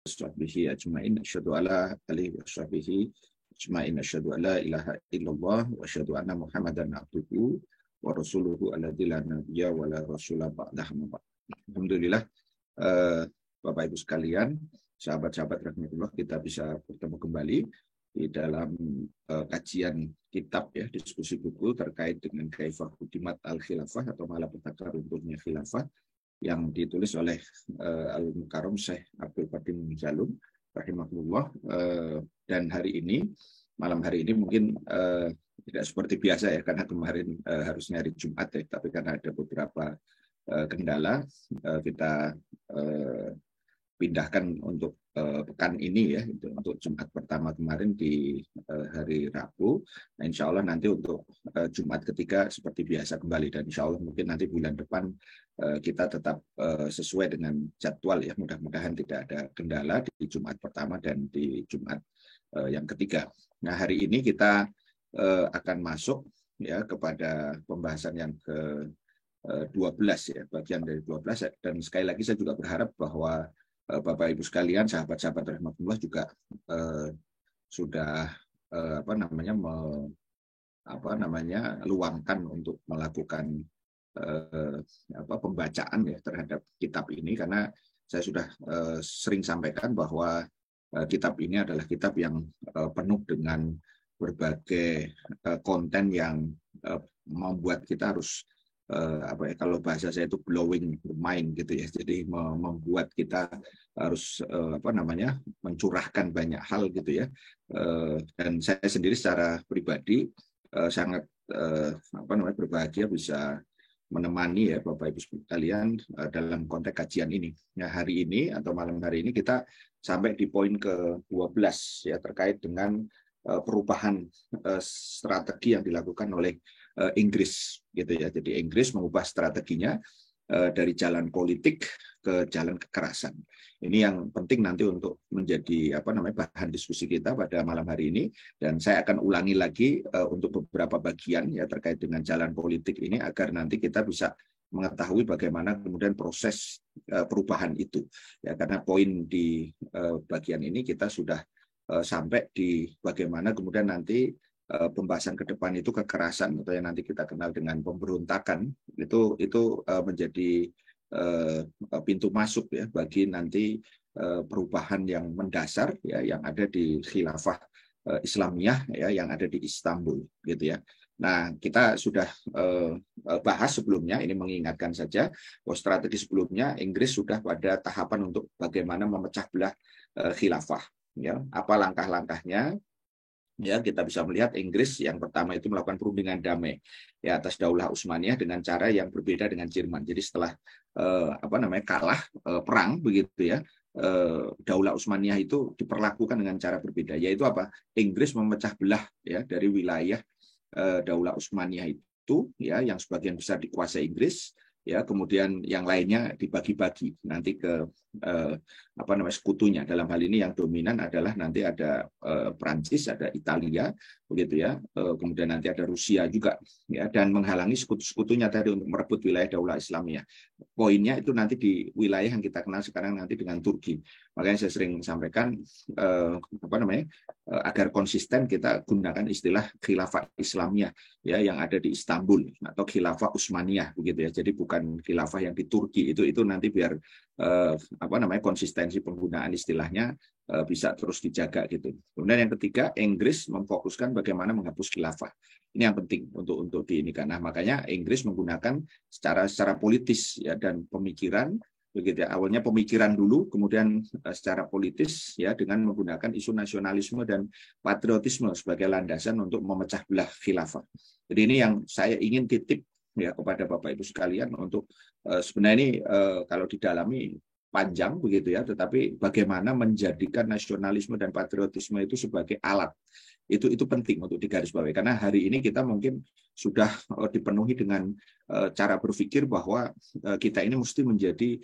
Sahbihi ajma'in asyhadu alla alihi wa sahbihi ajma'in asyhadu alla ilaha illallah wa asyhadu anna Muhammadan abduhu wa rasuluhu alladzi la nabiyya wa la rasula ba'dah. Alhamdulillah, Bapak Ibu sekalian, sahabat-sahabat rahmatullah, kita bisa bertemu kembali di dalam kajian kitab ya, diskusi buku terkait dengan Kaifah Hudimat Al-Khilafah atau Malapetaka Runtuhnya Khilafah yang ditulis oleh Al-Mukarram Syekh Abdul Qadir Jalum rahimahullah. Dan malam hari ini mungkin tidak seperti biasa ya, karena kemarin harusnya hari Jumat ya, tapi karena ada beberapa kendala, kita pindahkan untuk pekan ini ya, untuk Jumat pertama kemarin di hari Rabu. Nah, insya Allah nanti untuk Jumat ketiga seperti biasa kembali, dan insya Allah mungkin nanti bulan depan kita tetap sesuai dengan jadwal ya, mudah-mudahan tidak ada kendala di Jumat pertama dan di Jumat yang ketiga. Nah, hari ini kita akan masuk ya kepada pembahasan yang ke 12 ya, bagian dari 12, dan sekali lagi saya juga berharap bahwa Bapak Ibu sekalian, sahabat-sahabat rahmatullah juga sudah luangkan untuk melakukan pembacaan ya terhadap kitab ini, karena saya sudah sering sampaikan bahwa kitab ini adalah kitab yang penuh dengan berbagai konten yang membuat kita harus kalau bahasa saya itu blowing the mind gitu ya. Jadi membuat kita harus mencurahkan banyak hal gitu ya. Dan saya sendiri secara pribadi sangat berbahagia bisa menemani ya Bapak Ibu sekalian dalam konteks kajian ini. Nah, hari ini atau malam hari ini kita sampai di poin ke-12 ya, terkait dengan perubahan strategi yang dilakukan oleh Inggris gitu ya. Jadi Inggris mengubah strateginya dari jalan politik ke jalan kekerasan. Ini yang penting nanti untuk menjadi bahan diskusi kita pada malam hari ini, dan saya akan ulangi lagi untuk beberapa bagian ya terkait dengan jalan politik ini, agar nanti kita bisa mengetahui bagaimana kemudian proses perubahan itu ya, karena poin di bagian ini kita sudah sampai di bagaimana kemudian nanti pembahasan ke depan itu kekerasan atau yang nanti kita kenal dengan pemberontakan itu menjadi pintu masuk ya bagi nanti perubahan yang mendasar ya yang ada di khilafah Islamiyah ya yang ada di Istanbul gitu ya. Nah, kita sudah bahas sebelumnya, ini mengingatkan saja bahwa strategi sebelumnya Inggris sudah pada tahapan untuk bagaimana memecah belah khilafah ya. Apa langkah-langkahnya? Ya, kita bisa melihat Inggris yang pertama itu melakukan perundingan damai ya atas Daulah Utsmaniyah dengan cara yang berbeda dengan Jerman. Jadi setelah kalah perang begitu ya, Daulah Utsmaniyah itu diperlakukan dengan cara berbeda, yaitu apa? Inggris memecah belah ya dari wilayah Daulah Utsmaniyah itu ya, yang sebagian besar dikuasai Inggris ya, kemudian yang lainnya dibagi-bagi nanti ke sekutunya. Dalam hal ini yang dominan adalah nanti ada Prancis, ada Italia begitu ya, kemudian nanti ada Rusia juga ya, dan menghalangi sekutu-sekutunya tadi untuk merebut wilayah Daulah Islamiyah. Poinnya itu nanti di wilayah yang kita kenal sekarang nanti dengan Turki. Makanya saya sering sampaikan agar konsisten kita gunakan istilah khilafah Islamiyah ya yang ada di Istanbul atau khilafah Utsmaniyah begitu ya. Jadi bukan khilafah yang di Turki, itu nanti biar konsistensi penggunaan istilahnya bisa terus dijaga gitu. Kemudian yang ketiga, Inggris memfokuskan bagaimana menghapus khilafah. Ini yang penting untuk di ini, karena makanya Inggris menggunakan secara politis ya dan pemikiran begitu ya. Awalnya pemikiran dulu, kemudian secara politis ya dengan menggunakan isu nasionalisme dan patriotisme sebagai landasan untuk memecah belah khilafah. Jadi ini yang saya ingin titip ya kepada Bapak Ibu sekalian untuk sebenarnya ini kalau didalami panjang begitu ya, tetapi bagaimana menjadikan nasionalisme dan patriotisme itu sebagai alat itu penting untuk digarisbawahi, karena hari ini kita mungkin sudah dipenuhi dengan cara berpikir bahwa kita ini mesti menjadi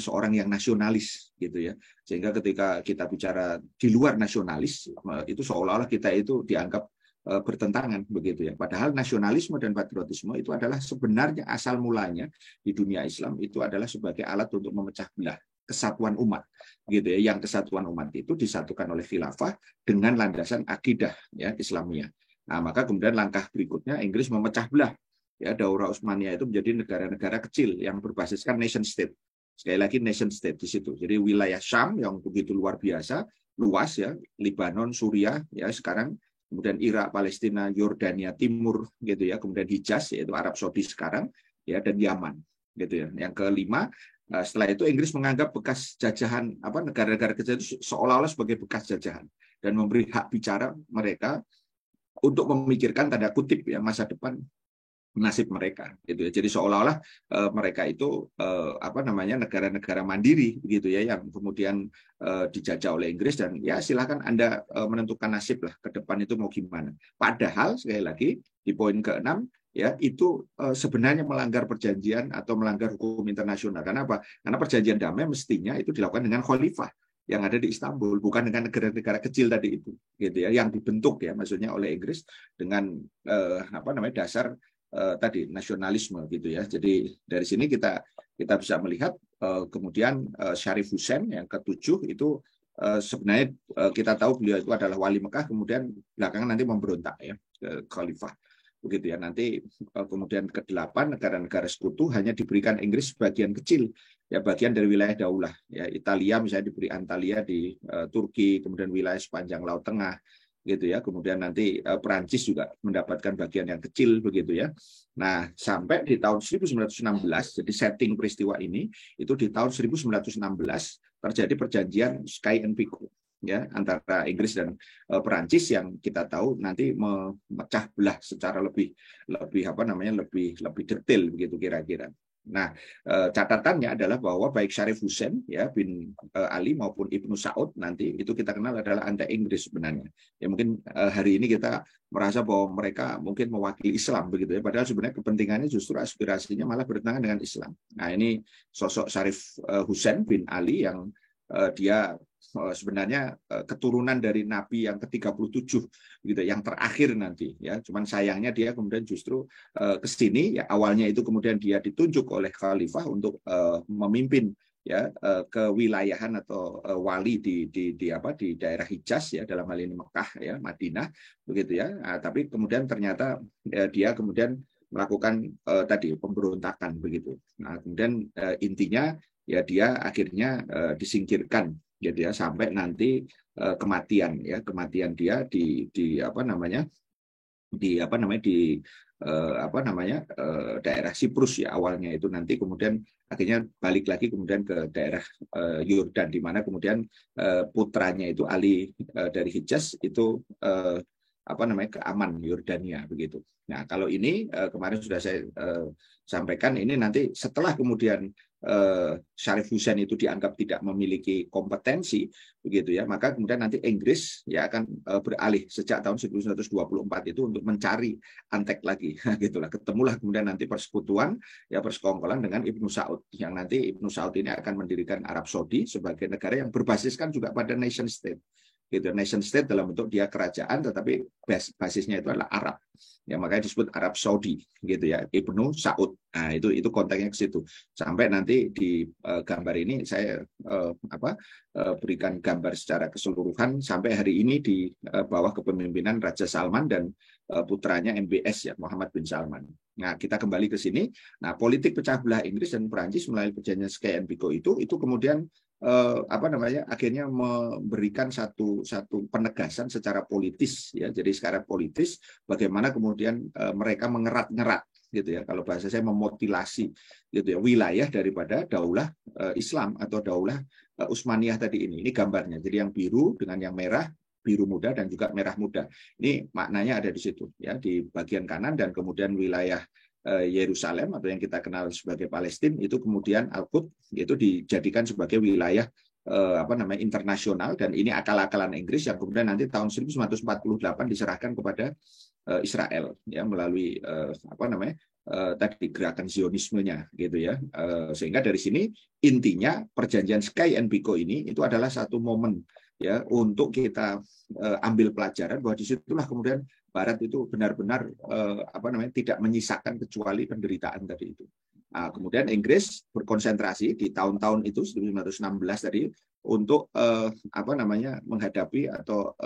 seorang yang nasionalis gitu ya, sehingga ketika kita bicara di luar nasionalis itu seolah-olah kita itu dianggap bertentangan begitu ya. Padahal nasionalisme dan patriotisme itu adalah sebenarnya asal mulanya di dunia Islam itu adalah sebagai alat untuk memecah belah kesatuan umat, gitu ya. Yang kesatuan umat itu disatukan oleh khilafah dengan landasan akidah ya Islamiyah. Nah, maka kemudian langkah berikutnya Inggris memecah belah ya Daurah Utsmaniyah itu menjadi negara-negara kecil yang berbasiskan nation state. Sekali lagi nation state di situ. Jadi wilayah Syam yang begitu luar biasa, luas ya, Lebanon, Suriah ya sekarang, kemudian Irak, Palestina, Yordania Timur gitu ya, kemudian Hijaz yaitu Arab Saudi sekarang ya, dan Yaman gitu ya. Yang kelima, setelah itu Inggris menganggap bekas jajahan negara-negara kecil itu seolah-olah sebagai bekas jajahan dan memberi hak bicara mereka untuk memikirkan tanda kutip ya masa depan nasib mereka gitu ya. Jadi seolah-olah mereka itu negara-negara mandiri gitu ya yang kemudian dijajah oleh Inggris dan ya silakan Anda menentukan nasib lah ke depan itu mau gimana. Padahal sekali lagi di poin ke-6 ya itu sebenarnya melanggar perjanjian atau melanggar hukum internasional. Karena apa? Karena perjanjian damai mestinya itu dilakukan dengan khalifah yang ada di Istanbul, bukan dengan negara-negara kecil tadi itu gitu ya, yang dibentuk ya maksudnya oleh Inggris dengan dasar tadi nasionalisme gitu ya. Jadi dari sini kita bisa melihat kemudian Syarif Hussein yang ke-7 itu sebenarnya kita tahu beliau itu adalah wali Mekah, kemudian belakangan nanti memberontak ya ke khalifah begitu ya. Nanti kemudian ke-8 negara-negara sekutu hanya diberikan Inggris sebagian kecil ya, bagian dari wilayah daulah ya. Italia misalnya diberi Antalya di Turki, kemudian wilayah sepanjang Laut Tengah gitu ya. Kemudian nanti Perancis juga mendapatkan bagian yang kecil begitu ya. Nah, sampai di tahun 1916, jadi setting peristiwa ini itu di tahun 1916 terjadi perjanjian Sykes-Picot ya antara Inggris dan Perancis yang kita tahu nanti memecah belah secara lebih detail begitu kira-kira. Nah, catatannya adalah bahwa baik Syarif Hussein ya bin Ali maupun Ibnu Saud nanti itu kita kenal adalah anti Inggris sebenarnya. Ya mungkin hari ini kita merasa bahwa mereka mungkin mewakili Islam begitu ya, padahal sebenarnya kepentingannya justru aspirasinya malah bertentangan dengan Islam. Nah, ini sosok Syarif Hussein bin Ali yang dia sebenarnya keturunan dari Nabi yang ke-37 gitu, yang terakhir nanti ya. Cuman sayangnya dia kemudian justru ke sini ya, awalnya itu kemudian dia ditunjuk oleh khalifah untuk memimpin ya kewilayahan atau wali di daerah Hijaz ya, dalam hal ini Mekah ya, Madinah begitu ya. Nah, tapi kemudian ternyata dia kemudian melakukan tadi pemberontakan begitu. Nah, kemudian intinya ya dia akhirnya disingkirkan gitu ya, sampai nanti kematian dia di daerah Siprus ya awalnya itu, nanti kemudian akhirnya balik lagi kemudian ke daerah Yordan, di mana kemudian putranya itu Ali dari Hijaz itu ke Aman Yordania begitu. Nah, kalau ini kemarin sudah saya sampaikan, ini nanti setelah kemudian Syarif Hussein itu dianggap tidak memiliki kompetensi begitu ya, maka kemudian nanti Inggris ya akan beralih sejak tahun 1924 itu untuk mencari antek lagi gitulah. Ketemulah kemudian nanti persekutuan ya, persekongkolan dengan Ibnu Saud, yang nanti Ibnu Saud ini akan mendirikan Arab Saudi sebagai negara yang berbasiskan juga pada nation state gitu. Nation state dalam bentuk dia kerajaan tetapi basisnya itu adalah Arab ya, makanya disebut Arab Saudi gitu ya, Ibnu Saud. Nah, itu konteksnya ke situ. Sampai nanti di gambar ini saya berikan gambar secara keseluruhan sampai hari ini di bawah kepemimpinan Raja Salman dan putranya MBS ya, Muhammad bin Salman. Nah, kita kembali ke sini. Nah, politik pecah belah Inggris dan Perancis melalui perjanjian Sykes-Picot itu kemudian akhirnya memberikan satu penegasan secara politis ya. Jadi secara politis bagaimana kemudian mereka mengerat-ngerat gitu ya, kalau bahasa saya memutilasi gitu ya wilayah daripada daulah Islam atau daulah Utsmaniyah tadi ini. Ini gambarnya. Jadi yang biru dengan yang merah, biru muda dan juga merah muda. Ini maknanya ada di situ ya, di bagian kanan, dan kemudian wilayah Yerusalem atau yang kita kenal sebagai Palestina itu kemudian Al-Quds itu dijadikan sebagai wilayah internasional, dan ini akal-akalan Inggris yang kemudian nanti tahun 1948 diserahkan kepada Israel ya melalui tadi gerakan Zionismenya gitu ya. Sehingga dari sini intinya perjanjian Sykes-Picot ini itu adalah satu momen ya untuk kita ambil pelajaran bahwa disitulah kemudian Barat itu benar-benar tidak menyisakan kecuali penderitaan tadi itu. Kemudian Inggris berkonsentrasi di tahun-tahun itu 1916 tadi untuk menghadapi atau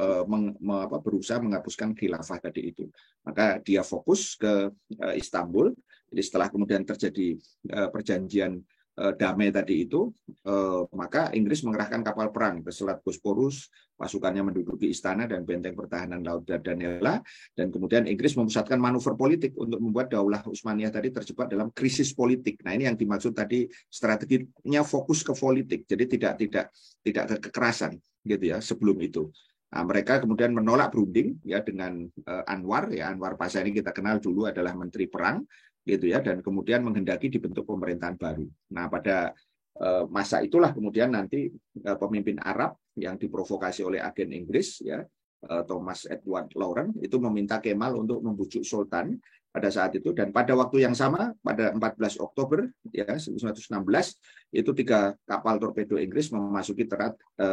berusaha menghapuskan khilafah tadi itu. Maka dia fokus ke Istanbul. Jadi setelah kemudian terjadi perjanjian damai tadi itu, maka Inggris mengerahkan kapal perang ke Selat Bosporus, pasukannya menduduki istana dan benteng pertahanan laut Dardanella, dan kemudian Inggris memusatkan manuver politik untuk membuat Daulah Utsmaniyah tadi terjebak dalam krisis politik. Nah, ini yang dimaksud tadi strateginya fokus ke politik, jadi tidak ke kekerasan gitu ya sebelum itu. Nah, mereka kemudian menolak berunding ya dengan Anwar Pasha ini kita kenal dulu adalah menteri perang gitu ya, dan kemudian menghendaki dibentuk pemerintahan baru. Nah, pada masa itulah kemudian nanti pemimpin Arab yang diprovokasi oleh agen Inggris ya, Thomas Edward Lawrence itu meminta Kemal untuk membujuk Sultan pada saat itu, dan pada waktu yang sama pada 14 Oktober ya 1916 itu 3 kapal torpedo Inggris memasuki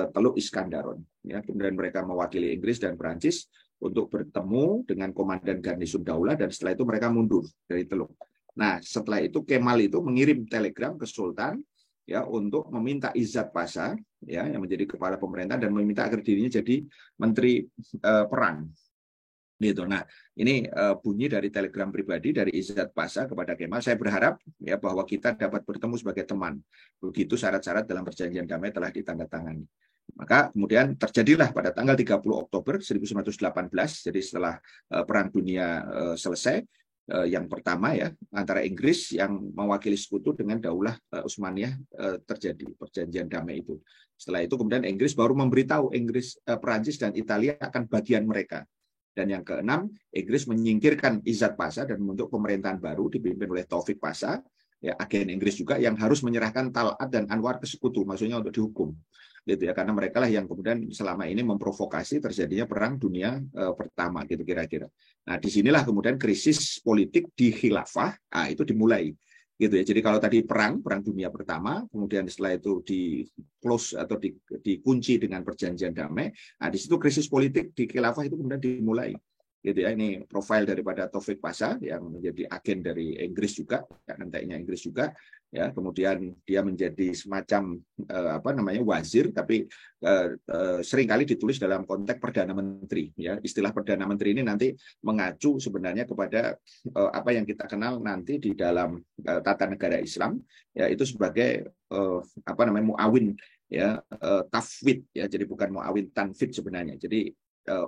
Teluk Iskandaron ya, kemudian mereka mewakili Inggris dan Prancis untuk bertemu dengan komandan garnison Daulah, dan setelah itu mereka mundur dari Teluk. Nah, setelah itu Kemal itu mengirim telegram ke Sultan ya untuk meminta Izzat Pasha ya yang menjadi kepala pemerintah dan meminta agar dirinya jadi menteri perang. Gitu. Nah, ini bunyi dari telegram pribadi dari Izzat Pasha kepada Kemal. Saya berharap ya bahwa kita dapat bertemu sebagai teman. Begitu syarat-syarat dalam perjanjian damai telah ditandatangani. Maka kemudian terjadilah pada tanggal 30 Oktober 1918, jadi setelah Perang Dunia selesai, yang pertama ya antara Inggris yang mewakili sekutu dengan Daulah Utsmaniyah terjadi perjanjian damai itu. Setelah itu kemudian Inggris baru memberitahu Prancis dan Italia akan bagian mereka. Dan yang keenam, Inggris menyingkirkan Izzat Pasha dan membentuk pemerintahan baru dipimpin oleh Taufik Pasha, ya agen Inggris juga yang harus menyerahkan Tal'at dan Anwar ke sekutu, maksudnya untuk dihukum. Gitu ya, karena mereka lah yang kemudian selama ini memprovokasi terjadinya Perang Dunia Pertama gitu kira-kira. Nah, disinilah kemudian krisis politik di khilafah, itu dimulai gitu ya. Jadi kalau tadi perang dunia pertama, kemudian setelah itu di close atau dikunci dengan perjanjian damai, nah di situ krisis politik di khilafah itu kemudian dimulai gitu ya. Ini profil daripada Taufik Pasha yang menjadi agen dari Inggris juga, nantinya Inggris juga ya, kemudian dia menjadi semacam wazir, tapi seringkali ditulis dalam konteks perdana menteri ya. Istilah perdana menteri ini nanti mengacu sebenarnya kepada apa yang kita kenal nanti di dalam tata negara Islam ya, itu sebagai muawin ya, tafwid ya, jadi bukan muawin tanfid sebenarnya. Jadi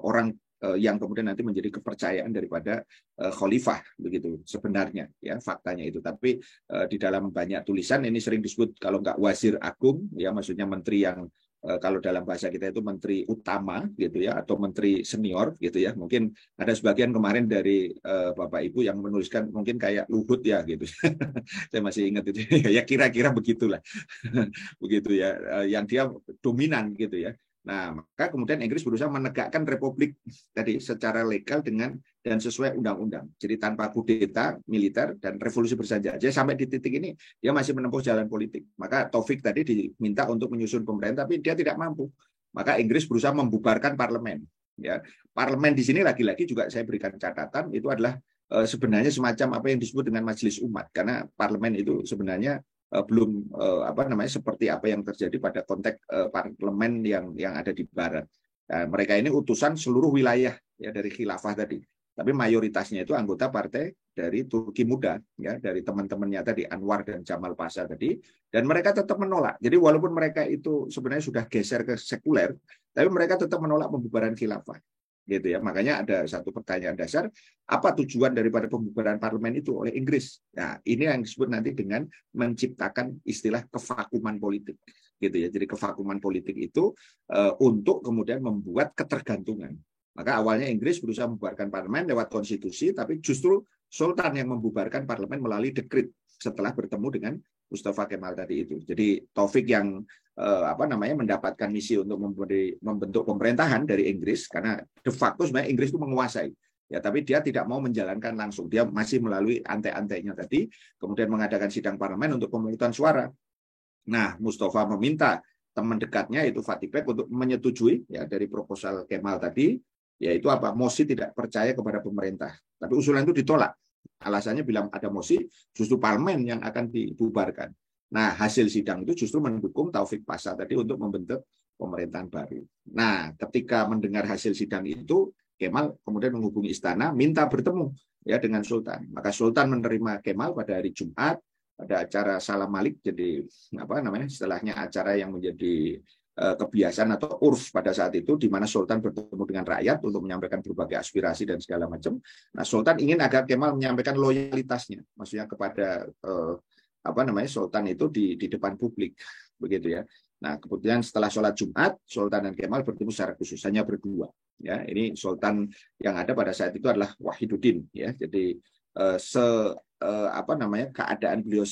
orang yang kemudian nanti menjadi kepercayaan daripada khalifah begitu sebenarnya ya, faktanya itu. Tapi di dalam banyak tulisan ini sering disebut kalau nggak wazir agung ya, maksudnya menteri yang kalau dalam bahasa kita itu menteri utama gitu ya, atau menteri senior gitu ya. Mungkin ada sebagian kemarin dari Bapak Ibu yang menuliskan mungkin kayak Luhut ya gitu. Saya masih ingat itu ya, kira-kira begitulah. Begitu ya, yang dia dominan gitu ya. Nah, maka kemudian Inggris berusaha menegakkan republik tadi secara legal dengan dan sesuai undang-undang. Jadi tanpa kudeta militer dan revolusi bersenjata. Jadi sampai di titik ini dia masih menempuh jalan politik. Maka Taufik tadi diminta untuk menyusun pemerintah, tapi dia tidak mampu. Maka Inggris berusaha membubarkan parlemen. Ya, parlemen di sini lagi-lagi juga saya berikan catatan itu adalah sebenarnya semacam apa yang disebut dengan majelis umat, karena parlemen itu sebenarnya belum seperti apa yang terjadi pada konteks parlemen yang ada di barat. Nah, mereka ini utusan seluruh wilayah ya dari khilafah tadi, tapi mayoritasnya itu anggota partai dari Turki Muda ya, dari teman-temannya tadi Anwar dan Jamal Pasha tadi, dan mereka tetap menolak. Jadi walaupun mereka itu sebenarnya sudah geser ke sekuler, tapi mereka tetap menolak pembubaran khilafah. Gitu ya. Makanya ada satu pertanyaan dasar, apa tujuan daripada pembubaran parlemen itu oleh Inggris? Nah, ini yang disebut nanti dengan menciptakan istilah kevakuman politik. Gitu ya. Jadi kevakuman politik itu untuk kemudian membuat ketergantungan. Maka awalnya Inggris berusaha membubarkan parlemen lewat konstitusi, tapi justru Sultan yang membubarkan parlemen melalui dekret setelah bertemu dengan Mustafa Kemal tadi itu. Jadi Taufik yang mendapatkan misi untuk membentuk pemerintahan dari Inggris, karena de facto sebenarnya Inggris itu menguasai. Ya, tapi dia tidak mau menjalankan langsung. Dia masih melalui ante-antenya tadi, kemudian mengadakan sidang parlemen untuk pemungutan suara. Nah, Mustafa meminta teman dekatnya itu Fatih Bek untuk menyetujui ya dari proposal Kemal tadi, yaitu apa? Mosi tidak percaya kepada pemerintah. Tapi usulan itu ditolak. Alasannya bilang ada mosi, justru parlemen yang akan dibubarkan. Nah, hasil sidang itu justru mendukung Taufik Pasha tadi untuk membentuk pemerintahan baru. Nah, ketika mendengar hasil sidang itu, Kemal kemudian menghubungi istana, minta bertemu ya dengan Sultan. Maka Sultan menerima Kemal pada hari Jumat, pada acara Salam Malik, jadi apa namanya, istilahnya acara yang menjadi kebiasaan atau urf pada saat itu, di mana Sultan bertemu dengan rakyat untuk menyampaikan berbagai aspirasi dan segala macam. Nah, Sultan ingin agar Kemal menyampaikan loyalitasnya, maksudnya kepada apa namanya, Sultan itu di depan publik, begitu ya. Nah, kemudian setelah sholat Jumat, Sultan dan Kemal bertemu secara khusus, hanya berdua. Ya, ini Sultan yang ada pada saat itu adalah Wahiduddin. Ya, jadi apa namanya, keadaan beliau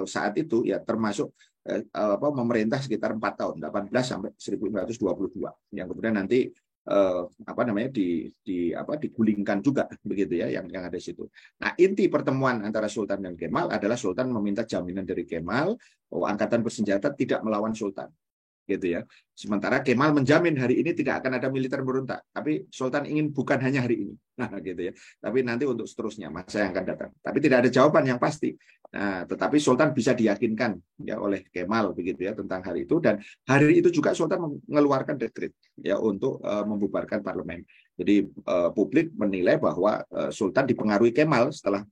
saat itu ya termasuk memerintah sekitar 4 tahun, 18 sampai 1922, yang kemudian nanti apa namanya digulingkan juga, begitu ya, yang ada di situ. Nah, inti pertemuan antara Sultan dan Kemal adalah Sultan meminta jaminan dari Kemal bahwa angkatan bersenjata tidak melawan Sultan, gitu ya. Sementara Kemal menjamin hari ini tidak akan ada militer berontak, tapi Sultan ingin bukan hanya hari ini, nah gitu ya, tapi nanti untuk seterusnya masa yang akan datang. Tapi tidak ada jawaban yang pasti. Nah, tetapi Sultan bisa diyakinkan ya oleh Kemal, begitu ya, tentang hari itu, dan hari itu juga Sultan mengeluarkan dekret ya untuk membubarkan parlemen. Jadi publik menilai bahwa Sultan dipengaruhi Kemal setelah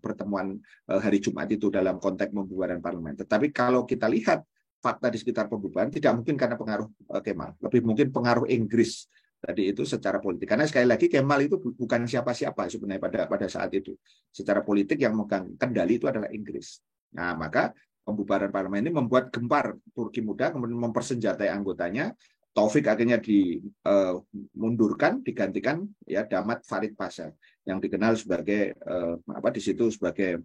pertemuan hari Jumat itu dalam konteks membubarkan parlemen. Tetapi kalau kita lihat fakta di sekitar pembubaran, tidak mungkin karena pengaruh Kemal, lebih mungkin pengaruh Inggris tadi itu secara politik. Karena sekali lagi Kemal itu bukan siapa-siapa sebenarnya pada saat itu. Secara politik yang memegang kendali itu adalah Inggris. Nah, maka pembubaran parlemen ini membuat gempar Turki muda, kemudian mempersenjatai anggotanya. Taufik akhirnya dimundurkan, digantikan ya Damat Farid Pasha yang dikenal sebagai apa di situ sebagai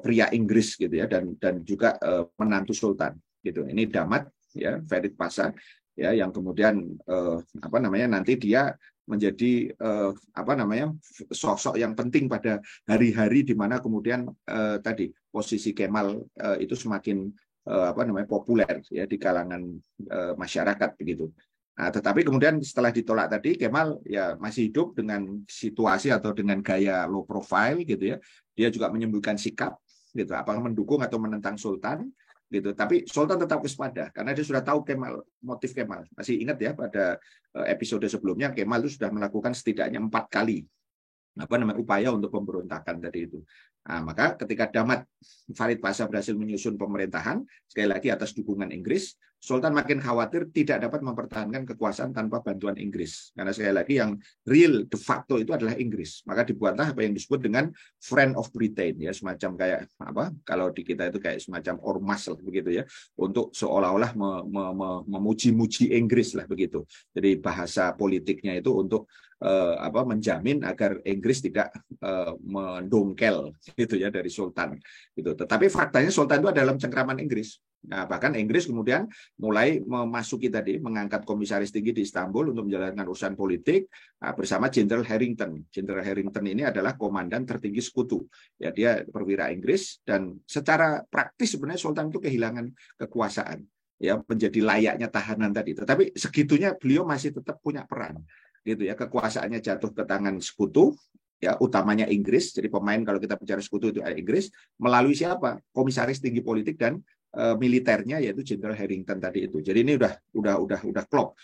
pria Inggris gitu ya, dan juga menantu Sultan gitu. Ini Damat ya Farid Pasha ya, yang kemudian apa namanya nanti dia menjadi apa namanya sosok yang penting pada hari-hari di mana kemudian tadi posisi Kemal itu semakin apa namanya populer ya di kalangan masyarakat begitu. Nah, tetapi kemudian setelah ditolak tadi, Kemal ya masih hidup dengan situasi atau dengan gaya low profile gitu ya. Dia juga menyembunyikan sikap gitu, apakah mendukung atau menentang Sultan gitu. Tapi Sultan tetap waspada karena dia sudah tahu motif Kemal. Masih ingat ya pada episode sebelumnya Kemal itu sudah melakukan setidaknya 4 kali apa namanya upaya untuk pemberontakan tadi itu. Nah, maka ketika Damat Farid Pasha berhasil menyusun pemerintahan, sekali lagi atas dukungan Inggris, Sultan makin khawatir tidak dapat mempertahankan kekuasaan tanpa bantuan Inggris. Karena sekali lagi yang real de facto itu adalah Inggris. Maka dibuatlah apa yang disebut dengan Friend of Britain ya, semacam kayak apa? Kalau di kita itu kayak semacam ormas lah begitu ya, untuk seolah-olah memuji-muji Inggris lah begitu. Jadi bahasa politiknya itu untuk apa menjamin agar Inggris tidak mendongkel gitu ya dari Sultan gitu. Tetapi faktanya Sultan itu ada dalam cengkraman Inggris. Nah, bahkan Inggris kemudian mulai memasuki tadi, mengangkat komisaris tinggi di Istanbul untuk menjalankan urusan politik bersama Jenderal Harrington. Jenderal Harrington ini adalah komandan tertinggi sekutu. Ya, dia perwira Inggris dan secara praktis sebenarnya Sultan itu kehilangan kekuasaan. Ya, menjadi layaknya tahanan tadi. Tetapi segitunya beliau masih tetap punya peran. Gitu ya, kekuasaannya jatuh ke tangan sekutu ya, utamanya Inggris. Jadi pemain kalau kita bicara sekutu itu ada Inggris melalui siapa? Komisaris tinggi politik dan militernya yaitu Jenderal Harrington tadi itu. Jadi ini udah klop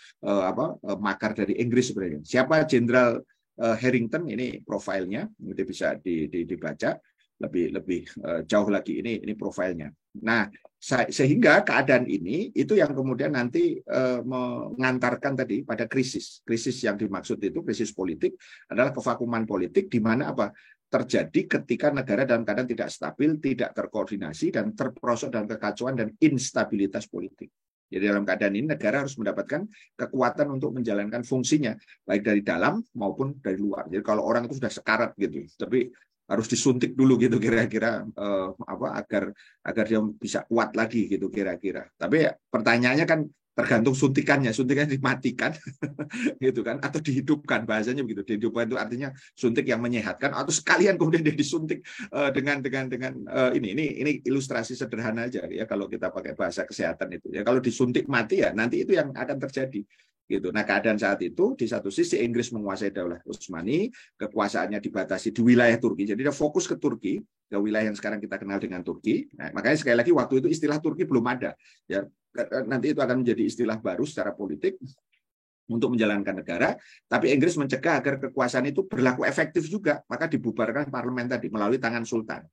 makar dari Inggris sebenarnya. Siapa Jenderal Harrington? Ini profilnya, itu bisa dibaca lebih jauh lagi, ini profilnya. Nah, sehingga keadaan ini itu yang kemudian nanti mengantarkan tadi pada krisis yang dimaksud itu krisis politik adalah kevakuman politik di mana apa terjadi ketika negara dalam keadaan tidak stabil, tidak terkoordinasi dan terperosok dalam kekacauan dan instabilitas politik. Jadi dalam keadaan ini negara harus mendapatkan kekuatan untuk menjalankan fungsinya baik dari dalam maupun dari luar. Jadi kalau orang itu sudah sekarat gitu, tapi harus disuntik dulu gitu kira-kira agar dia bisa kuat lagi gitu kira-kira. Tapi pertanyaannya kan tergantung suntikannya dimatikan gitu kan atau dihidupkan, bahasanya begitu. Dihidupkan itu artinya suntik yang menyehatkan atau sekalian kemudian dia disuntik dengan ini ilustrasi sederhana aja ya kalau kita pakai bahasa kesehatan itu ya, kalau disuntik mati ya nanti itu yang akan terjadi gitu. Nah, keadaan saat itu di satu sisi Inggris menguasai Daulah Utsmani, kekuasaannya dibatasi di wilayah Turki. Jadi dia fokus ke Turki, ke wilayah yang sekarang kita kenal dengan Turki. Nah, makanya sekali lagi waktu itu istilah Turki belum ada. Ya, nanti itu akan menjadi istilah baru secara politik untuk menjalankan negara, tapi Inggris mencegah agar kekuasaan itu berlaku efektif juga, maka dibubarkan parlemen tadi melalui tangan sultan.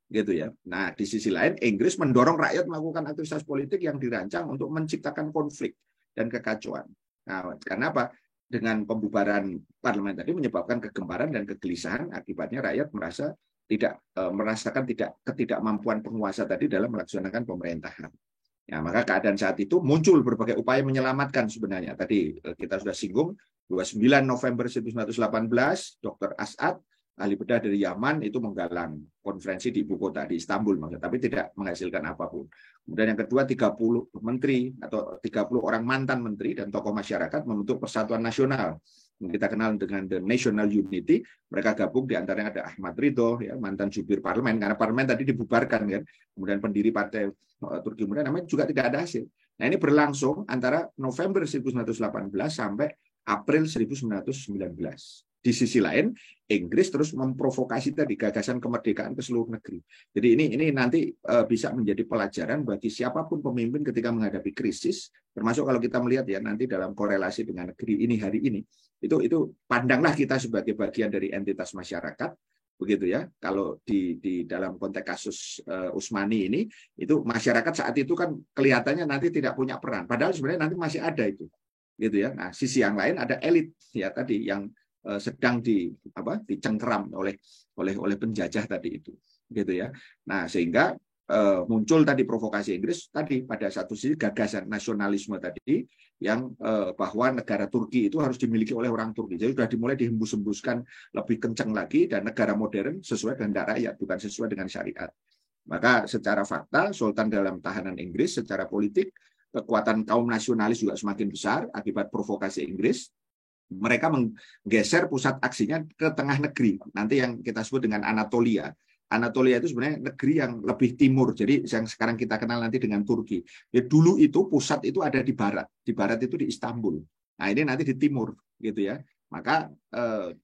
Gitu ya. Nah, di sisi lain Inggris mendorong rakyat melakukan aktivitas politik yang dirancang untuk menciptakan konflik dan kekacauan. Nah, karena apa? Dengan pembubaran parlemen tadi menyebabkan kegemparan dan kegelisahan, akibatnya rakyat merasakan ketidakmampuan penguasa tadi dalam melaksanakan pemerintahan. Ya, maka keadaan saat itu muncul berbagai upaya menyelamatkan sebenarnya. Tadi kita sudah singgung 29 November 1918, Dr. As'ad, ahli bedah dari Yaman, itu menggalang konferensi di ibu kota, di Istanbul, tapi tidak menghasilkan apapun. Kemudian yang kedua, 30 menteri atau 30 orang mantan menteri dan tokoh masyarakat membentuk Persatuan Nasional. Kita kenal dengan The National Unity. Mereka gabung, di antaranya ada Ahmad Ridho, ya, mantan jubir parlemen, karena parlemen tadi dibubarkan, kan. Kemudian pendiri partai Turki Kemudian namanya juga tidak ada hasil. Nah, ini berlangsung antara November 1918 sampai April 1919. Di sisi lain, Inggris terus memprovokasi tadi gagasan kemerdekaan ke seluruh negeri. Jadi ini nanti bisa menjadi pelajaran bagi siapapun pemimpin ketika menghadapi krisis, termasuk kalau kita melihat ya nanti dalam korelasi dengan negeri ini hari ini, itu pandanglah kita sebagai bagian dari entitas masyarakat, begitu ya. Kalau di dalam konteks kasus Utsmani ini, itu masyarakat saat itu kan kelihatannya nanti tidak punya peran, padahal sebenarnya nanti masih ada itu, gitu ya. Nah, sisi yang lain ada elit ya tadi yang sedang dicengkeram oleh penjajah tadi itu, gitu ya. Nah, sehingga muncul tadi provokasi Inggris tadi pada satu sisi gagasan nasionalisme tadi yang bahwa negara Turki itu harus dimiliki oleh orang Turki. Jadi sudah dimulai dihembus-hembuskan lebih kencang lagi, dan negara modern sesuai dengan rakyat, bukan sesuai dengan syariat. Maka secara fakta Sultan dalam tahanan Inggris, secara politik kekuatan kaum nasionalis juga semakin besar akibat provokasi Inggris. Mereka menggeser pusat aksinya ke tengah negeri, nanti yang kita sebut dengan Anatolia. Anatolia itu sebenarnya negeri yang lebih timur, jadi yang sekarang kita kenal nanti dengan Turki. Ya, dulu itu pusat itu ada di barat itu di Istanbul. Nah, ini nanti di timur, gitu ya. Maka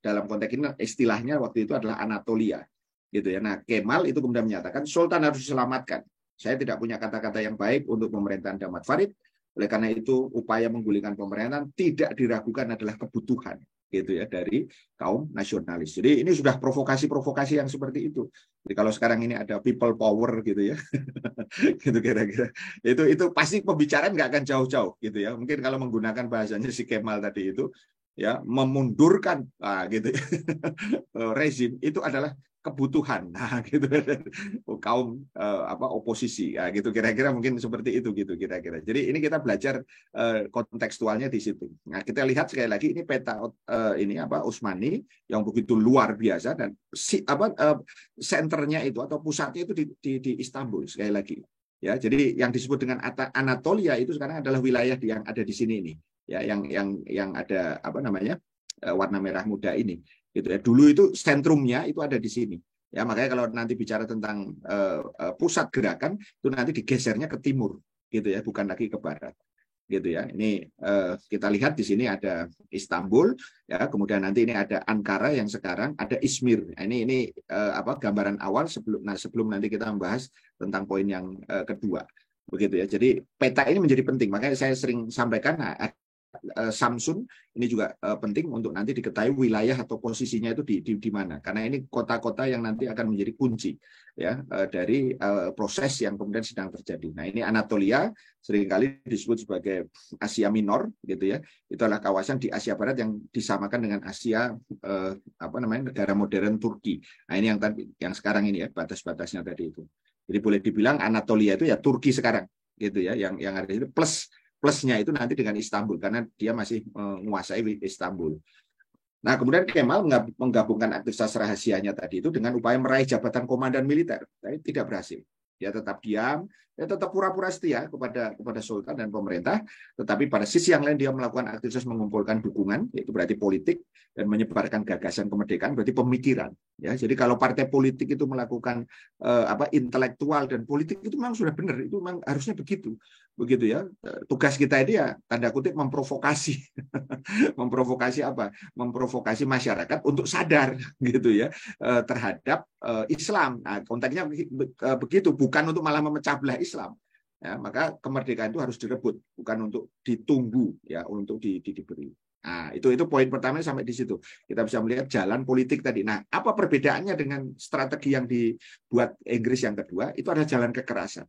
dalam konteks ini istilahnya waktu itu adalah Anatolia, gitu ya. Nah, Kemal itu kemudian menyatakan Sultan harus diselamatkan. Saya tidak punya kata-kata yang baik untuk pemerintahan Damad Farid. Oleh karena itu, upaya menggulingkan pemerintahan tidak diragukan adalah kebutuhan, gitu ya, dari kaum nasionalis. Jadi ini sudah provokasi-provokasi yang seperti itu. Jadi kalau sekarang ini ada people power, gitu ya, gitu kira-kira. Itu pasti pembicaraan nggak akan jauh-jauh, gitu ya. Mungkin kalau menggunakan bahasanya si Kemal tadi itu, ya, memundurkan, gitu ya, rezim itu adalah kebutuhan, nah gitu, kaum oposisi, ya gitu kira-kira, mungkin seperti itu gitu kira-kira. Jadi ini kita belajar kontekstualnya di situ. Nah, kita lihat sekali lagi ini peta Utsmani yang begitu luar biasa, dan senternya itu atau pusatnya itu di Istanbul sekali lagi. Ya, jadi yang disebut dengan Anatolia itu sekarang adalah wilayah yang ada di sini ini, ya, yang ada warna merah muda ini. Gitu ya. Dulu itu sentrumnya itu ada di sini. Ya, makanya kalau nanti bicara tentang pusat gerakan itu nanti digesernya ke timur, gitu ya, bukan lagi ke barat. Gitu ya. Ini kita lihat di sini ada Istanbul, ya, kemudian nanti ini ada Ankara yang sekarang ada Izmir. Nah, ini gambaran awal sebelum nanti kita membahas tentang poin yang kedua. Begitu ya. Jadi peta ini menjadi penting. Makanya saya sering sampaikan Samsun ini juga penting untuk nanti diketahui wilayah atau posisinya itu di mana, karena ini kota-kota yang nanti akan menjadi kunci ya dari proses yang kemudian sedang terjadi. Nah, ini Anatolia seringkali disebut sebagai Asia Minor, gitu ya. Itu adalah kawasan di Asia Barat yang disamakan dengan Asia negara modern Turki. Nah, ini yang sekarang ini ya, batas-batasnya tadi itu. Jadi boleh dibilang Anatolia itu ya Turki sekarang, gitu ya, yang ada itu plusnya itu nanti dengan Istanbul, karena dia masih menguasai Istanbul. Nah, kemudian Kemal menggabungkan aktivitas rahasianya tadi itu dengan upaya meraih jabatan komandan militer, tapi tidak berhasil. Dia tetap diam, ya tetap pura-pura setia kepada sultan dan pemerintah, tetapi pada sisi yang lain dia melakukan aktivitas mengumpulkan dukungan, yaitu berarti politik, dan menyebarkan gagasan kemerdekaan, berarti pemikiran. Ya, jadi kalau partai politik itu melakukan intelektual dan politik itu memang sudah benar, itu memang harusnya begitu ya. Tugas kita ini ya tanda kutip memprovokasi, memprovokasi apa? Memprovokasi masyarakat untuk sadar gitu ya terhadap Islam. Nah, konteksnya begitu, bukan untuk malah memecah belah Islam. Ya, maka kemerdekaan itu harus direbut, bukan untuk ditunggu ya, untuk diberi. Nah, itu poin pertama sampai di situ. Kita bisa melihat jalan politik tadi. Nah, apa perbedaannya dengan strategi yang dibuat Inggris yang kedua? Itu adalah jalan kekerasan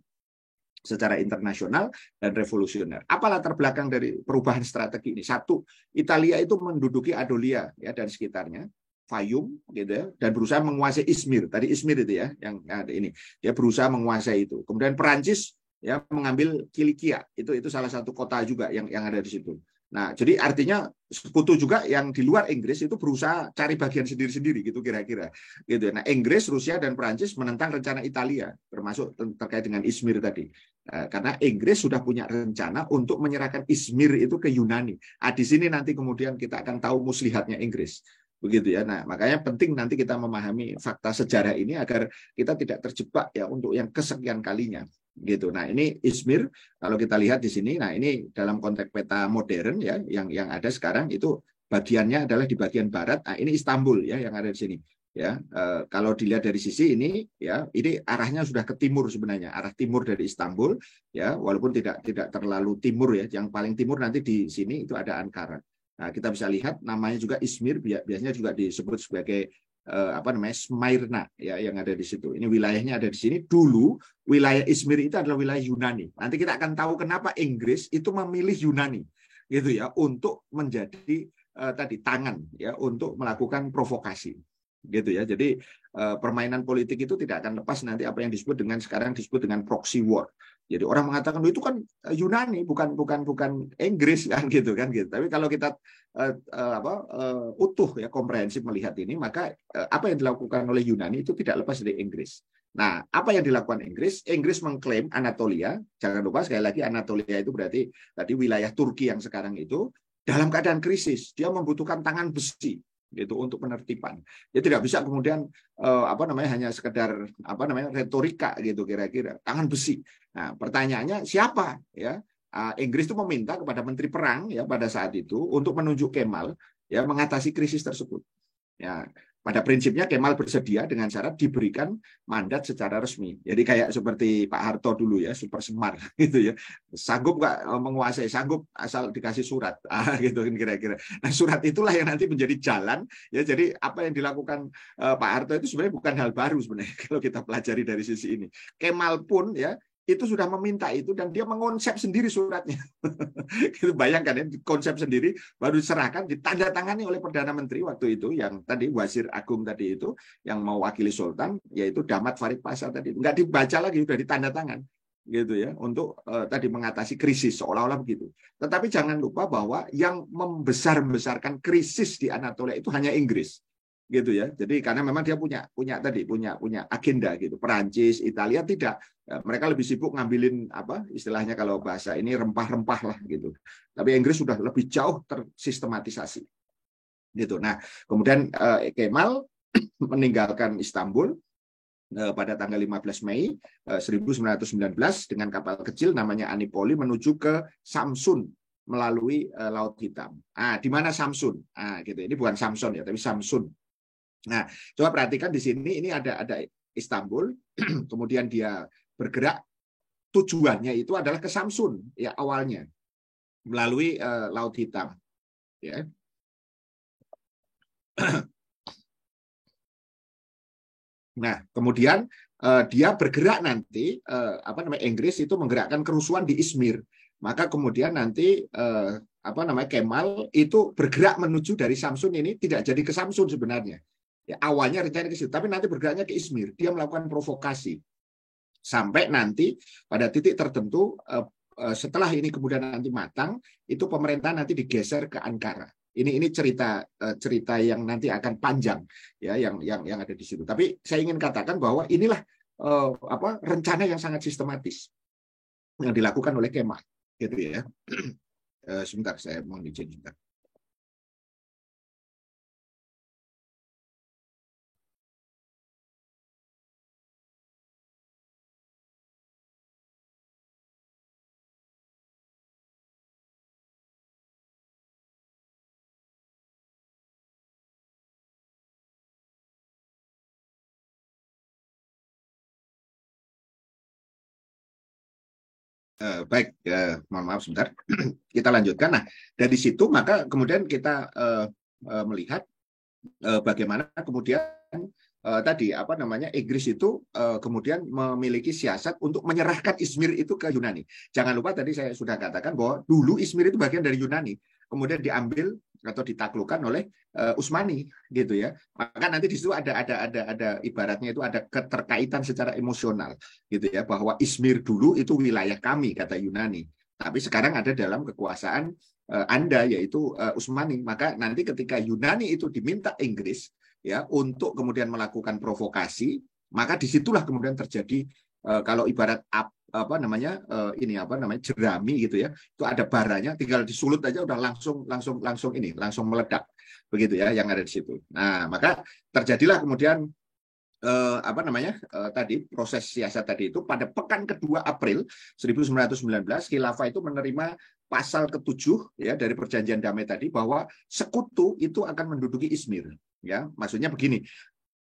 secara internasional dan revolusioner. Apa latar belakang dari perubahan strategi ini? Satu, Italia itu menduduki Adolia ya dan sekitarnya, Fayum gitu ya, dan berusaha menguasai Izmir. Tadi Izmir itu ya yang ada ini. Dia berusaha menguasai itu. Kemudian Perancis ya mengambil Kilikia. Itu salah satu kota juga yang ada di situ. Nah, jadi artinya sekutu juga yang di luar Inggris itu berusaha cari bagian sendiri-sendiri gitu kira-kira. Gitu. Nah, Inggris, Rusia dan Perancis menentang rencana Italia termasuk terkait dengan Izmir tadi. Karena Inggris sudah punya rencana untuk menyerahkan Izmir itu ke Yunani. Di sini nanti kemudian kita akan tahu muslihatnya Inggris. Begitu ya. Nah, makanya penting nanti kita memahami fakta sejarah ini agar kita tidak terjebak ya untuk yang kesekian kalinya. Gitu. Nah, ini Izmir kalau kita lihat di sini. Nah, ini dalam konteks peta modern ya yang ada sekarang itu bagiannya adalah di bagian barat. Nah, ini Istanbul ya yang ada di sini. Ya, kalau dilihat dari sisi ini ya, ini arahnya sudah ke timur sebenarnya, arah timur dari Istanbul ya, walaupun tidak terlalu timur ya. Yang paling timur nanti di sini itu ada Ankara. Nah, kita bisa lihat namanya juga Izmir, biasanya juga disebut sebagai Smyrna ya yang ada di situ. Ini wilayahnya ada di sini. Dulu wilayah Izmir itu adalah wilayah Yunani. Nanti kita akan tahu kenapa Inggris itu memilih Yunani gitu ya untuk menjadi tangan ya untuk melakukan provokasi gitu ya. Jadi permainan politik itu tidak akan lepas nanti apa yang disebut dengan sekarang disebut dengan proxy war. Jadi orang mengatakan itu kan Yunani bukan Inggris kan gitu. Tapi kalau kita utuh ya komprehensif melihat ini, maka apa yang dilakukan oleh Yunani itu tidak lepas dari Inggris. Nah, apa yang dilakukan Inggris? Inggris mengklaim Anatolia. Jangan lupa sekali lagi Anatolia itu berarti tadi wilayah Turki yang sekarang itu dalam keadaan krisis. Dia membutuhkan tangan besi gitu untuk penertiban. Dia tidak bisa kemudian hanya sekedar retorika gitu kira-kira tangan besi. Nah, pertanyaannya siapa ya? Inggris itu meminta kepada menteri perang ya pada saat itu untuk menunjuk Kemal ya mengatasi krisis tersebut. Ya, pada prinsipnya Kemal bersedia dengan syarat diberikan mandat secara resmi. Jadi kayak seperti Pak Harto dulu ya, super smart gitu ya. Sanggup nggak menguasai, sanggup asal dikasih surat. Gitu kira-kira. Nah, surat itulah yang nanti menjadi jalan ya. Jadi apa yang dilakukan Pak Harto itu sebenarnya bukan hal baru sebenarnya kalau kita pelajari dari sisi ini. Kemal pun ya itu sudah meminta itu dan dia mengonsep sendiri suratnya. Itu bayangkan ya, konsep sendiri baru diserahkan, ditandatangani oleh Perdana Menteri waktu itu yang tadi Wazir Agung tadi itu yang mewakili Sultan yaitu Damat Farid Pasha tadi. Enggak dibaca lagi, sudah ditandatangan gitu ya untuk tadi mengatasi krisis seolah-olah begitu. Tetapi jangan lupa bahwa yang membesar-besarkan krisis di Anatolia itu hanya Inggris. Gitu ya. Jadi karena memang dia punya agenda gitu. Perancis, Italia tidak. Ya, mereka lebih sibuk ngambilin istilahnya kalau bahasa ini rempah-rempah lah gitu. Tapi Inggris sudah lebih jauh tersistematisasi. Gitu. Nah, kemudian Kemal meninggalkan Istanbul pada tanggal 15 Mei 1919 dengan kapal kecil namanya Anipoli menuju ke Samsun melalui Laut Hitam. Di mana Samsun? Gitu. Ini bukan Samson ya, tapi Samsun. Nah, coba perhatikan di sini ini ada Istanbul, kemudian dia bergerak tujuannya itu adalah ke Samsun ya awalnya melalui Laut Hitam. Ya. Nah, kemudian dia bergerak nanti Inggris itu menggerakkan kerusuhan di Izmir. Maka kemudian nanti Kemal itu bergerak menuju dari Samsun ini tidak jadi ke Samsun sebenarnya. Ya, awalnya rencana ke situ, tapi nanti bergeraknya ke Izmir. Dia melakukan provokasi. Sampai nanti pada titik tertentu, setelah ini kemudian nanti matang, itu pemerintah nanti digeser ke Ankara. Ini cerita yang nanti akan panjang ya yang ada di situ. Tapi saya ingin katakan bahwa inilah rencana yang sangat sistematis. yang dilakukan oleh kemah, gitu ya. Sebentar, saya mohon izin sebentar. Baik, mohon maaf sebentar. Kita lanjutkan. Nah, dari situ maka kemudian kita melihat bagaimana kemudian tadi apa namanya Inggris itu kemudian memiliki siasat untuk menyerahkan Izmir itu ke Yunani. Jangan lupa tadi saya sudah katakan bahwa dulu Izmir itu bagian dari Yunani, kemudian diambil atau ditaklukkan oleh Utsmani, gitu ya. Maka nanti di situ ada ibaratnya itu ada keterkaitan secara emosional, gitu ya, bahwa Izmir dulu itu wilayah kami kata Yunani, tapi sekarang ada dalam kekuasaan Anda yaitu Utsmani. Maka nanti ketika Yunani itu diminta Inggris ya untuk kemudian melakukan provokasi, maka disitulah kemudian terjadi kalau ibarat apa namanya ini apa namanya jerami gitu ya, itu ada baranya, tinggal disulut aja udah langsung meledak begitu ya yang ada di situ. Nah maka terjadilah kemudian apa namanya tadi proses siasat tadi itu pada pekan kedua April 1919 khilafah itu menerima pasal ke-7 ya dari perjanjian damai tadi bahwa sekutu itu akan menduduki Izmir, ya maksudnya begini,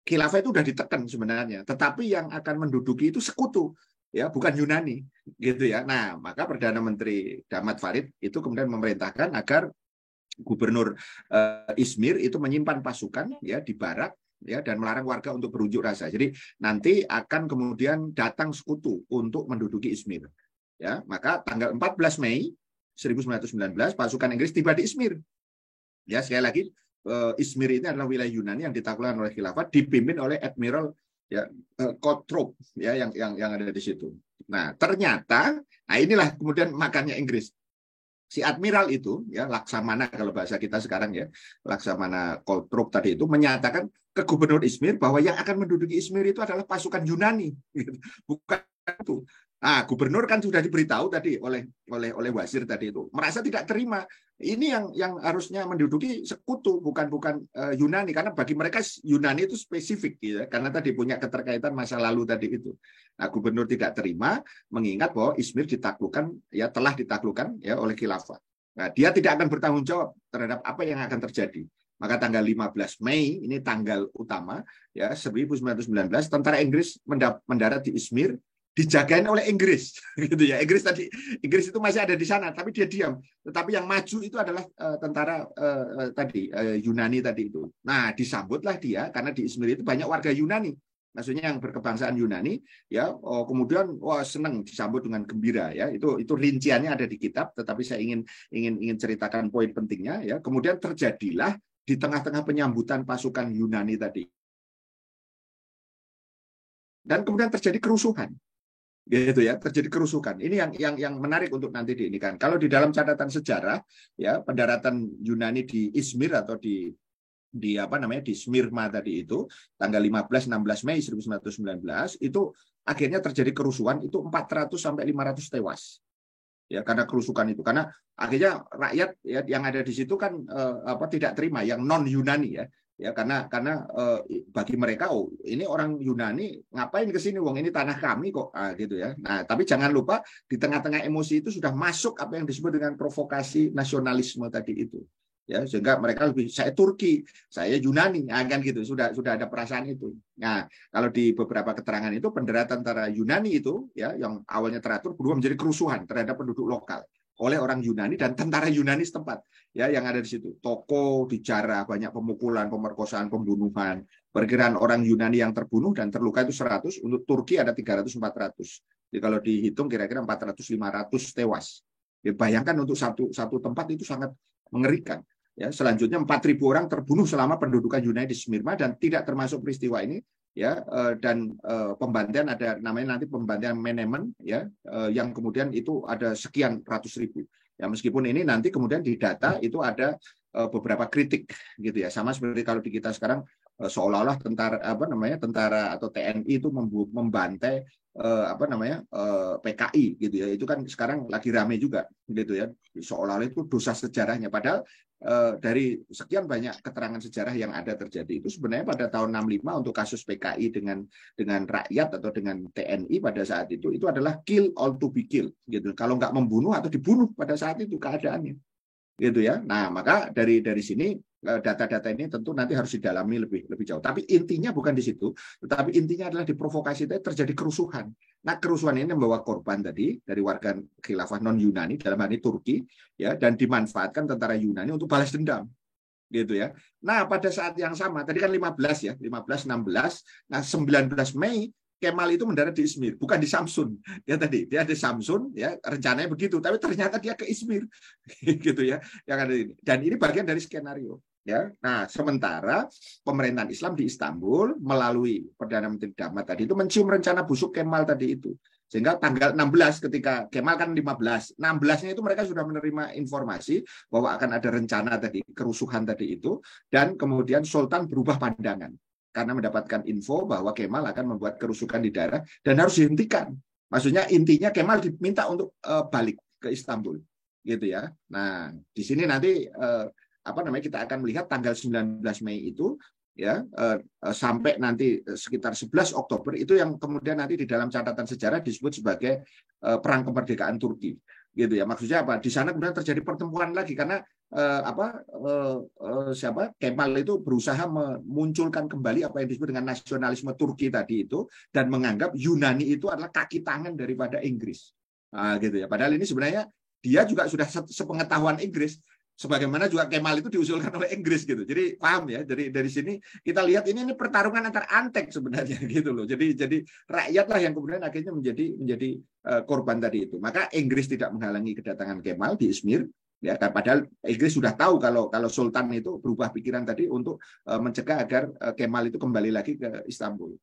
khilafah itu sudah ditekan sebenarnya, tetapi yang akan menduduki itu sekutu, ya bukan Yunani, gitu ya. Nah, maka Perdana Menteri Damad Farid itu kemudian memerintahkan agar gubernur Izmir itu menyimpan pasukan ya di barak ya dan melarang warga untuk berunjuk rasa. Jadi nanti akan kemudian datang sekutu untuk menduduki Izmir. Ya, maka tanggal 14 Mei 1919 pasukan Inggris tiba di Izmir. Ya, sekali lagi Izmir ini adalah wilayah Yunani yang ditaklukkan oleh khilafah dipimpin oleh Admiral ya Cothrope ya yang ada di situ. Nah, ternyata inilah kemudian makannya Inggris. Si admiral itu ya Laksamana kalau bahasa kita sekarang ya, Laksamana Cothrope tadi itu menyatakan ke gubernur Izmir bahwa yang akan menduduki Izmir itu adalah pasukan Yunani, bukan itu. Nah, gubernur kan sudah diberitahu tadi oleh wazir tadi itu, merasa tidak terima. Ini yang harusnya menduduki sekutu, bukan Yunani, karena bagi mereka Yunani itu spesifik, ya, karena tadi punya keterkaitan masa lalu tadi itu. Nah, gubernur tidak terima, mengingat bahwa Izmir telah ditaklukkan ya oleh khilafah. Nah, dia tidak akan bertanggung jawab terhadap apa yang akan terjadi. Maka tanggal 15 Mei ini tanggal utama ya 1919 tentara Inggris mendarat di Izmir dijagain oleh Inggris gitu ya. Inggris itu masih ada di sana tapi dia diam. Tetapi yang maju itu adalah tentara Yunani tadi itu. Nah, disambutlah dia karena di Izmir itu banyak warga Yunani. Maksudnya yang berkebangsaan Yunani ya kemudian senang disambut dengan gembira ya. Itu rinciannya ada di kitab, tetapi saya ingin ceritakan poin pentingnya ya. Kemudian terjadilah di tengah-tengah penyambutan pasukan Yunani tadi. Dan kemudian terjadi kerusuhan. Gitu ya, terjadi kerusuhan. Ini yang menarik untuk nanti diinikan. Kalau di dalam catatan sejarah ya, pendaratan Yunani di Izmir atau di apa namanya di Smyrna tadi itu tanggal 15-16 Mei 1919 itu akhirnya terjadi kerusuhan itu 400 sampai 500 tewas. Ya karena kerusuhan itu, karena akhirnya rakyat ya, yang ada di situ kan tidak terima yang non Yunani ya karena bagi mereka ini orang Yunani ngapain ke sini, wong ini tanah kami kok gitu ya. Nah tapi jangan lupa di tengah-tengah emosi itu sudah masuk apa yang disebut dengan provokasi nasionalisme tadi itu ya, sehingga mereka lebih saya Turki, saya Yunani, kan gitu, sudah ada perasaan itu. Nah, kalau di beberapa keterangan itu pendaratan antara Yunani itu ya yang awalnya teratur berubah menjadi kerusuhan terhadap penduduk lokal oleh orang Yunani dan tentara Yunani setempat ya yang ada di situ. Toko dijarah, banyak pemukulan, pemerkosaan, pembunuhan. Perkiraan orang Yunani yang terbunuh dan terluka itu 100, untuk Turki ada 300-400. Jadi kalau dihitung kira-kira 400-500 tewas. Ya, bayangkan untuk satu tempat itu sangat mengerikan. Ya, selanjutnya 4.000 orang terbunuh selama pendudukan Yunani di Smyrna dan tidak termasuk peristiwa ini ya dan pembantaian ada namanya nanti pembantaian Menemen ya yang kemudian itu ada sekian ratus ribu. Ya meskipun ini nanti kemudian di data itu ada beberapa kritik gitu ya, sama seperti kalau di kita sekarang seolah-olah tentara atau TNI itu membantai PKI gitu ya. Itu kan sekarang lagi rame juga gitu ya, seolah-olah itu dosa sejarahnya, padahal dari sekian banyak keterangan sejarah yang ada terjadi itu sebenarnya pada tahun 65 untuk kasus PKI dengan rakyat atau dengan TNI pada saat itu adalah kill or to be killed gitu. Kalau nggak membunuh atau dibunuh pada saat itu keadaannya gitu ya. Nah, maka dari sini data-data ini tentu nanti harus didalami lebih jauh. Tapi intinya bukan di situ, tetapi intinya adalah di provokasi itu terjadi kerusuhan. Nah, kerusuhan ini membawa korban tadi dari warga khilafah non Yunani dalam hal ini Turki ya, dan dimanfaatkan tentara Yunani untuk balas dendam gitu ya. Nah, pada saat yang sama tadi kan 15 ya, 15 16. Nah, 19 Mei Kemal itu mendarat di Izmir, bukan di Samsun. Ya tadi dia di Samsun, ya rencananya begitu, tapi ternyata dia ke Izmir, gitu ya. Yang ada ini. Dan ini bagian dari skenario. Ya, nah sementara pemerintahan Islam di Istanbul melalui Perdana Menteri Damat tadi itu mencium rencana busuk Kemal tadi itu. Sehingga tanggal 16 ketika Kemal kan 15, 16-nya itu mereka sudah menerima informasi bahwa akan ada rencana tadi, kerusuhan tadi itu, dan kemudian Sultan berubah pandangan karena mendapatkan info bahwa Kemal akan membuat kerusuhan di daerah dan harus dihentikan. Maksudnya intinya Kemal diminta untuk balik ke Istanbul, gitu ya. Nah, di sini nanti kita akan melihat tanggal 19 Mei itu ya sampai nanti sekitar 11 Oktober itu yang kemudian nanti di dalam catatan sejarah disebut sebagai perang kemerdekaan Turki, gitu ya. Maksudnya apa? Di sana kemudian terjadi pertempuran lagi karena Kemal itu berusaha memunculkan kembali apa yang disebut dengan nasionalisme Turki tadi itu dan menganggap Yunani itu adalah kaki tangan daripada Inggris. Nah, gitu ya. Padahal ini sebenarnya dia juga sudah sepengetahuan Inggris, sebagaimana juga Kemal itu diusulkan oleh Inggris gitu. Jadi paham ya, dari sini kita lihat ini pertarungan antar antek sebenarnya gitu loh. Jadi rakyatlah yang kemudian akhirnya menjadi korban tadi itu. Maka Inggris tidak menghalangi kedatangan Kemal di Izmir. Ya, padahal Inggris sudah tahu kalau Sultan itu berubah pikiran tadi untuk mencegah agar Kemal itu kembali lagi ke Istanbul.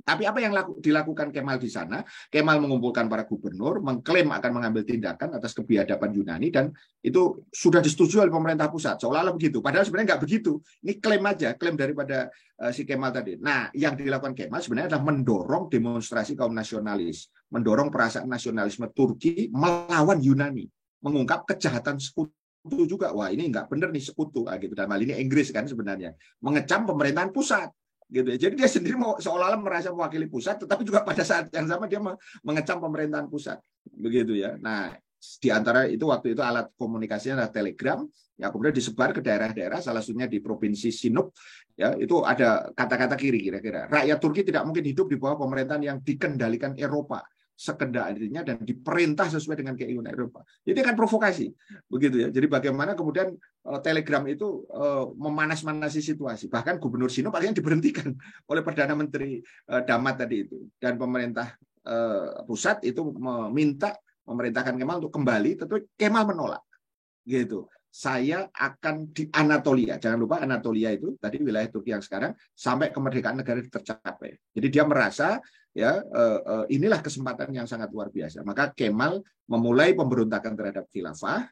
Tapi apa yang dilakukan Kemal di sana? Kemal mengumpulkan para gubernur, mengklaim akan mengambil tindakan atas kebiadaban Yunani, dan itu sudah disetujui oleh pemerintah pusat. Seolah-olah begitu. Padahal sebenarnya nggak begitu. Ini klaim aja, klaim daripada si Kemal tadi. Nah, yang dilakukan Kemal sebenarnya adalah mendorong demonstrasi kaum nasionalis, mendorong perasaan nasionalisme Turki melawan Yunani, mengungkap kejahatan sekutu juga. Wah, ini nggak benar nih sekutu. Gitu. Dalam hal ini Inggris kan sebenarnya. Mengecam pemerintahan pusat. Gitu ya. Jadi dia sendiri seolah-olah merasa mewakili pusat, tetapi juga pada saat yang sama dia mengecam pemerintahan pusat, begitu ya. Nah, di antara itu waktu itu alat komunikasinya adalah telegram, yang kemudian disebar ke daerah-daerah, salah satunya di provinsi Sinop, ya itu ada kata-kata kiri kira-kira. Rakyat Turki tidak mungkin hidup di bawah pemerintahan yang dikendalikan Eropa sekedarinya dan diperintah sesuai dengan keinginan Eropa. Jadi kan provokasi, begitu ya. Jadi bagaimana kemudian Telegram itu memanas-manasi situasi. Bahkan Gubernur Sinop akhirnya diberhentikan oleh Perdana Menteri Damat tadi itu, dan pemerintah pusat itu memerintahkan Kemal untuk kembali, tetapi Kemal menolak. Gitu. Saya akan di Anatolia. Jangan lupa Anatolia itu tadi wilayah Turki yang sekarang sampai kemerdekaan negara tercapai. Jadi dia merasa ya inilah kesempatan yang sangat luar biasa. Maka Kemal memulai pemberontakan terhadap khilafah,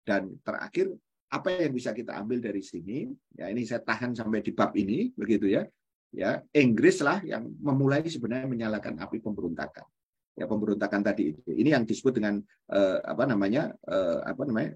dan terakhir apa yang bisa kita ambil dari sini? Ya ini saya tahan sampai di bab ini begitu ya. Ya, Inggris lah yang memulai sebenarnya menyalakan api pemberontakan. Ya, pemberontakan tadi itu. Ini yang disebut dengan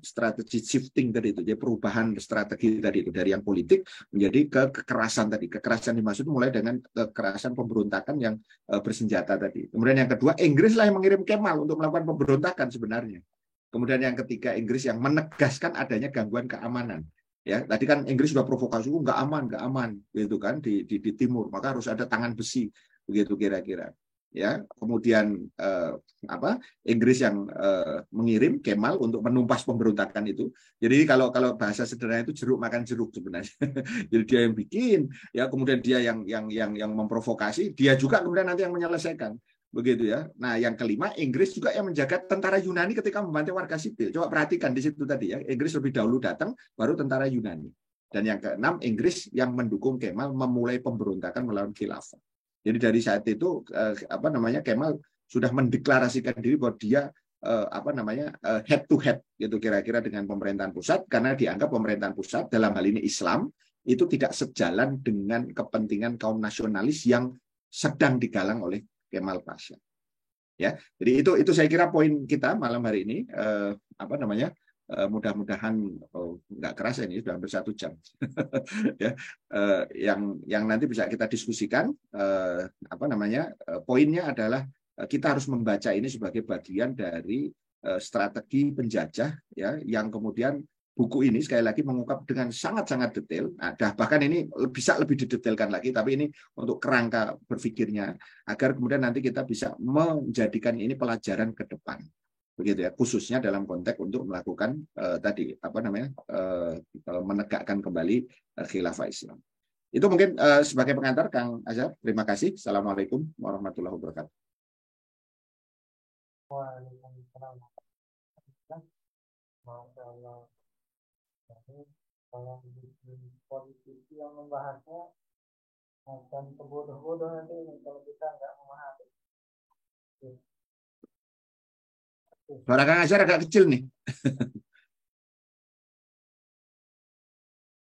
strategi shifting tadi itu, jadi perubahan strategi tadi itu dari yang politik menjadi ke kekerasan tadi. Kekerasan dimaksud mulai dengan kekerasan pemberontakan yang bersenjata tadi. Kemudian yang kedua, Inggris lah yang mengirim Kemal untuk melakukan pemberontakan sebenarnya. Kemudian yang ketiga, Inggris yang menegaskan adanya gangguan keamanan. Ya, tadi kan Inggris sudah provokasi, nggak aman, gitu kan di timur, maka harus ada tangan besi, begitu kira-kira. Ya, kemudian Inggris yang mengirim Kemal untuk menumpas pemberontakan itu. Jadi kalau bahasa sederhana itu jeruk makan jeruk sebenarnya. Jadi dia yang bikin, ya kemudian dia yang memprovokasi, dia juga kemudian nanti yang menyelesaikan. Begitu ya. Nah, yang kelima, Inggris juga yang menjaga tentara Yunani ketika membantai warga sipil. Coba perhatikan di situ tadi ya. Inggris lebih dahulu datang, baru tentara Yunani. Dan yang keenam, Inggris yang mendukung Kemal memulai pemberontakan melawan khilafah. Jadi dari saat itu Kemal sudah mendeklarasikan diri bahwa dia head to head gitu kira-kira dengan pemerintahan pusat, karena dianggap pemerintahan pusat dalam hal ini Islam itu tidak sejalan dengan kepentingan kaum nasionalis yang sedang digalang oleh Kemal Pasha. Ya, jadi itu saya kira poin kita malam hari ini. Apa namanya? Mudah-mudahan nggak kerasa ini sudah hampir 1 jam. Ya, yang nanti bisa kita diskusikan. Apa namanya? Poinnya adalah kita harus membaca ini sebagai bagian dari strategi penjajah, ya, yang kemudian buku ini sekali lagi mengungkap dengan sangat-sangat detail. Nah, bahkan ini bisa lebih didetailkan lagi, tapi ini untuk kerangka berpikirnya agar kemudian nanti kita bisa menjadikan ini pelajaran ke depan, begitu ya, khususnya dalam konteks untuk melakukan tadi apa namanya menegakkan kembali khilafah Islam. Itu mungkin sebagai pengantar, Kang Azhar. Terima kasih. Assalamualaikum warahmatullahi wabarakatuh. Waalaikumsalam. Masya Allah. Kalau politisi yang membahasnya akan kebodoh-bodoh nanti kalau kita nggak memahami. Suara Kang Azhar agak kecil nih.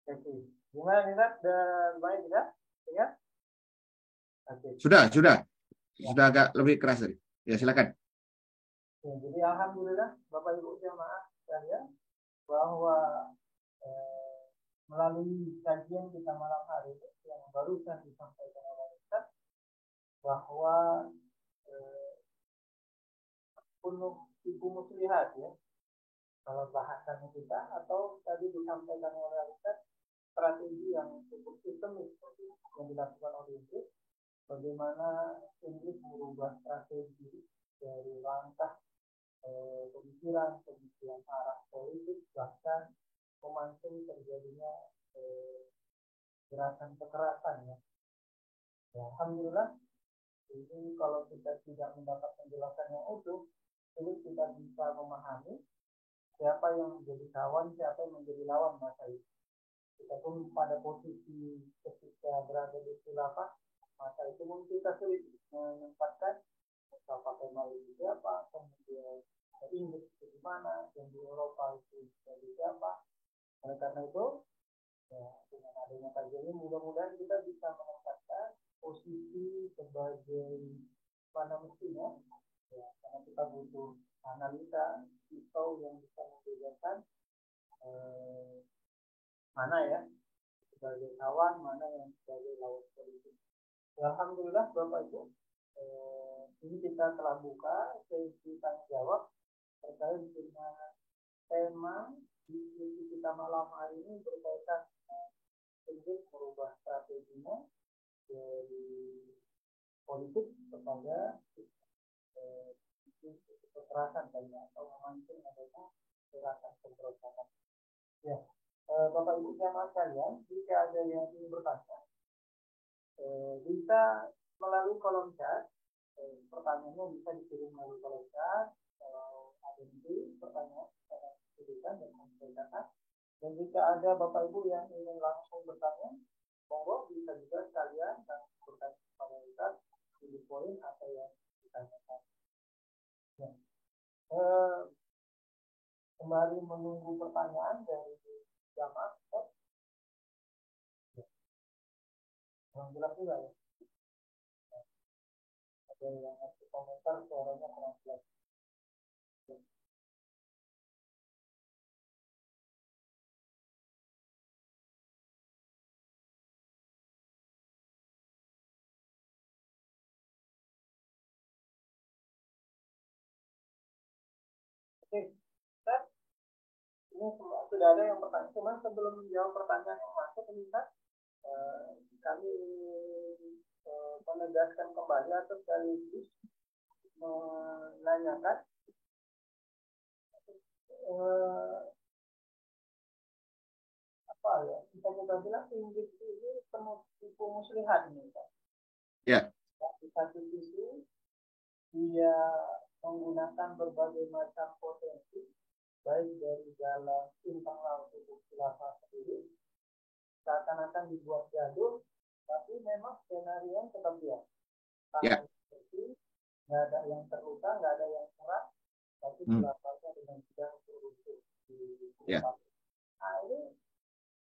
Oke. Gimana nih, dan baik tidak? Ya? Oke. Sudah agak lebih keras tadi. Ya, silakan. Ya, jadi alhamdulillah Bapak Ibu jamaah sekalian bahwa melalui kajian kita malam hari ini yang barusan disampaikan oleh Ustaz bahwa penuh ibu muslihat ya kalau bahasannya kita, atau tadi disampaikan oleh Ustaz strategi yang cukup sistemis yang dilakukan oleh Inggris, bagaimana Inggris merubah strategi dari langkah pemikiran arah politik, bahkan memancing terjadinya gerakan kekerasan ya. Alhamdulillah ini kalau kita tidak mendapat penjelasan yang utuh, sulit kita bisa memahami siapa yang menjadi kawan, siapa yang menjadi lawan masa itu. Kita pun pada posisi ketika berada di khilafah, masa itu mungkin kita sulit menempatkan Mustafa Kemal itu siapa, kemudian Inggris itu di mana, yang di Eropa itu jadi siapa. Oleh karena itu, ya, dengan adanya kajian ini mudah-mudahan kita bisa menempatkan posisi sebagai mana mestinya, ya, karena kita butuh analisa pisau yang bisa membedakan mana ya sebagai kawan, mana yang sebagai lawan politik. Alhamdulillah Bapak Ibu, ini kita telah buka sesi tanya jawab terkait dengan tema diskusi kita malam hari ini berkaitan dengan merubah strateginya dari politik kepada kekerasan atau memancing adanya gerakan pemberontakan. Ya, Bapak Ibu jamaah sekalian, jika ada yang ingin bertanya, bisa melalui kolom chat. Pertanyaannya bisa dikirim melalui kolom chat. Kalau ada pertanyaan, saya tuliskan dan sampaikan. Dan jika ada Bapak Ibu yang ingin langsung bertanya, monggo bisa juga sekalian dan bertanya kepada kita di poin apa yang ditanyakan. Ya. Kembali menunggu pertanyaan dari jamaah. Yang jelas juga ya. Ada yang ngasih komentar suaranya kurang jelas. Oke, Ustaz, ini sudah ada yang bertanya. Cuma sebelum menjawab pertanyaan yang masuk, Ustaz, kami menegaskan kembali atau sekaligus menanyakan apa ya, kita bilang Inggris ini penuh tipu muslihat ini, Pak. Ya. Di satu sisi dia menggunakan berbagai macam potensi, baik dari dalam internal tubuh khilafah sendiri, seakan-akan dibuat gaduh, tapi memang skenario yang tetap dia. Ya. Nggak ada yang terluka, nggak ada yang kurang, tapi khilafahnya dengan mudah terusuk di ya. Nah ini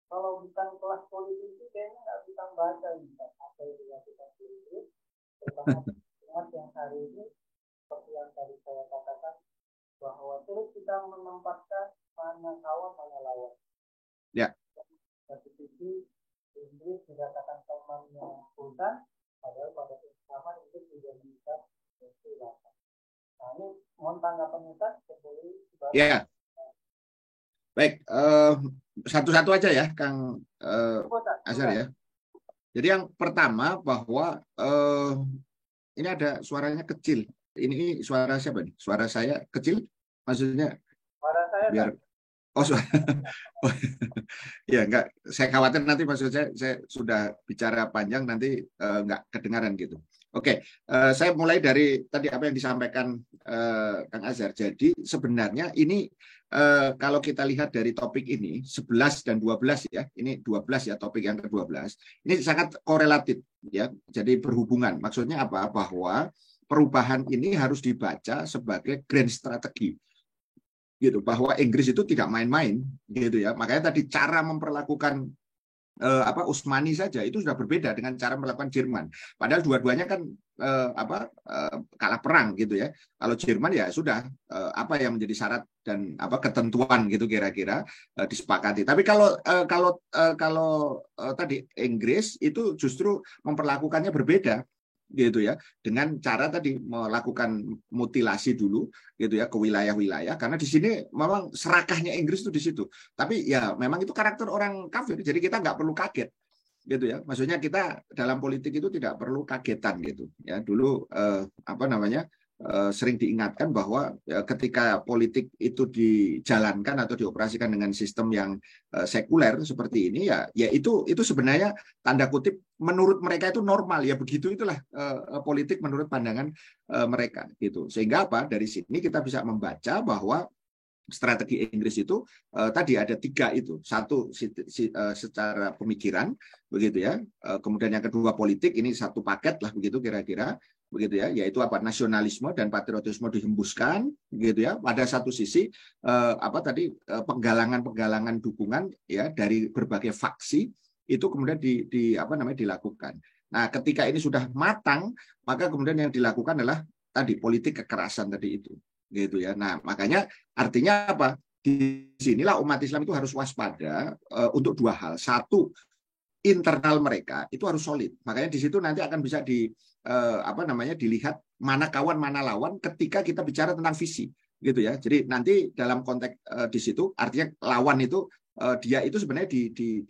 kalau bukan kelas politisi kayaknya nggak bisa baca apa yang dilakukan di Inggris, terutama umat yang hari ini seperti yang tadi saya katakan bahwa terus kita menempatkan mana kawan mana lawan. Ya. Satu sisi Inggris dikatakan temannya Sultan, padahal pada zaman Inggris tidak bisa bersilakan. Nah ini mohon tanggapan Ustaz sebelum. Ya. Baik, satu-satu aja ya, Kang Azhar ya. Jadi yang pertama bahwa ini ada suaranya kecil. Ini suara siapa nih? Suara saya kecil? Maksudnya? Suara saya biar. Oh, suara. Ya, enggak. Saya khawatir nanti maksud saya sudah bicara panjang nanti enggak kedengaran gitu. Oke, saya mulai dari tadi apa yang disampaikan Kang Azhar. Jadi sebenarnya ini kalau kita lihat dari topik ini 11 dan 12 ya, ini 12 ya topik yang ke-12. Ini sangat korelatif ya. Jadi berhubungan. Maksudnya apa? Bahwa perubahan ini harus dibaca sebagai grand strategi. Gitu, bahwa Inggris itu tidak main-main gitu ya. Makanya tadi cara memperlakukan Utsmani saja itu sudah berbeda dengan cara melakukan Jerman. Padahal dua-duanya kan kalah perang gitu ya. Kalau Jerman ya sudah apa yang menjadi syarat dan ketentuan gitu kira-kira disepakati. Tapi kalau tadi Inggris itu justru memperlakukannya berbeda gitu ya, dengan cara tadi melakukan mutilasi dulu gitu ya ke wilayah-wilayah, karena di sini memang serakahnya Inggris itu di situ. Tapi ya memang itu karakter orang kafir, jadi kita nggak perlu kaget gitu ya. Maksudnya kita dalam politik itu tidak perlu kagetan gitu ya. Dulu sering diingatkan bahwa ketika politik itu dijalankan atau dioperasikan dengan sistem yang sekuler seperti ini ya itu sebenarnya tanda kutip menurut mereka itu normal ya, begitu itulah politik menurut pandangan mereka gitu. Sehingga dari sini kita bisa membaca bahwa strategi Inggris itu tadi ada 3 itu. Satu secara pemikiran begitu ya. Kemudian yang kedua politik, ini satu paket lah begitu kira-kira begitu ya, yaitu nasionalisme dan patriotisme dihembuskan gitu ya. Pada satu sisi penggalangan dukungan ya dari berbagai faksi itu kemudian dilakukan. Nah, ketika ini sudah matang, maka kemudian yang dilakukan adalah tadi politik kekerasan tadi itu. Gitu ya. Nah, makanya artinya apa? Di sinilah umat Islam itu harus waspada untuk 2 hal. Satu, internal mereka itu harus solid. Makanya di situ nanti akan bisa dilihat mana kawan mana lawan ketika kita bicara tentang visi gitu ya. Jadi nanti dalam konteks di situ artinya lawan itu dia itu sebenarnya di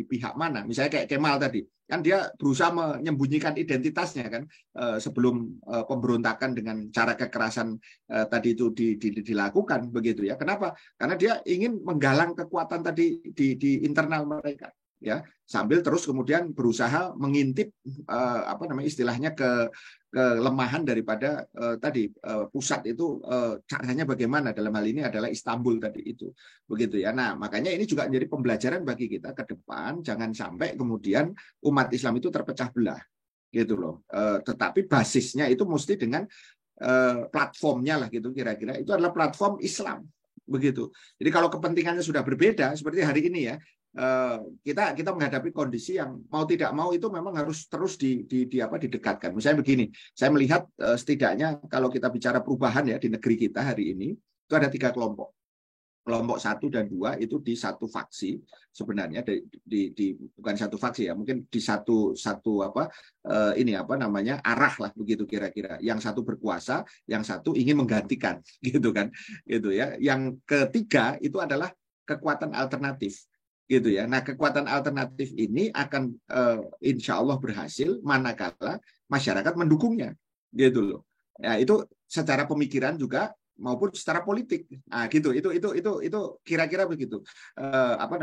pihak mana. Misalnya kayak Kemal tadi, kan dia berusaha menyembunyikan identitasnya kan sebelum pemberontakan dengan cara kekerasan tadi itu dilakukan begitu ya. Kenapa? Karena dia ingin menggalang kekuatan tadi di internal mereka ya, sambil terus kemudian berusaha mengintip istilahnya kelemahan daripada pusat itu caranya bagaimana, dalam hal ini adalah Istanbul tadi itu begitu ya. Nah, makanya ini juga menjadi pembelajaran bagi kita ke depan, jangan sampai kemudian umat Islam itu terpecah belah gitu loh. Tetapi basisnya itu mesti dengan platformnya lah gitu kira-kira itu adalah platform Islam begitu. Jadi kalau kepentingannya sudah berbeda seperti hari ini ya, kita menghadapi kondisi yang mau tidak mau itu memang harus terus didekatkan. Misalnya begini, saya melihat setidaknya kalau kita bicara perubahan ya di negeri kita hari ini itu ada 3 kelompok. Kelompok 1 dan 2 itu di satu faksi sebenarnya bukan satu faksi ya, mungkin di satu arah lah begitu kira-kira. Yang satu berkuasa, yang satu ingin menggantikan gitu kan, gitu ya. Yang ketiga itu adalah kekuatan alternatif. Gitu ya. Nah, kekuatan alternatif ini akan insya Allah berhasil manakala masyarakat mendukungnya, gitu loh. Ya, itu secara pemikiran juga maupun secara politik. Nah, gitu. Itu kira-kira begitu.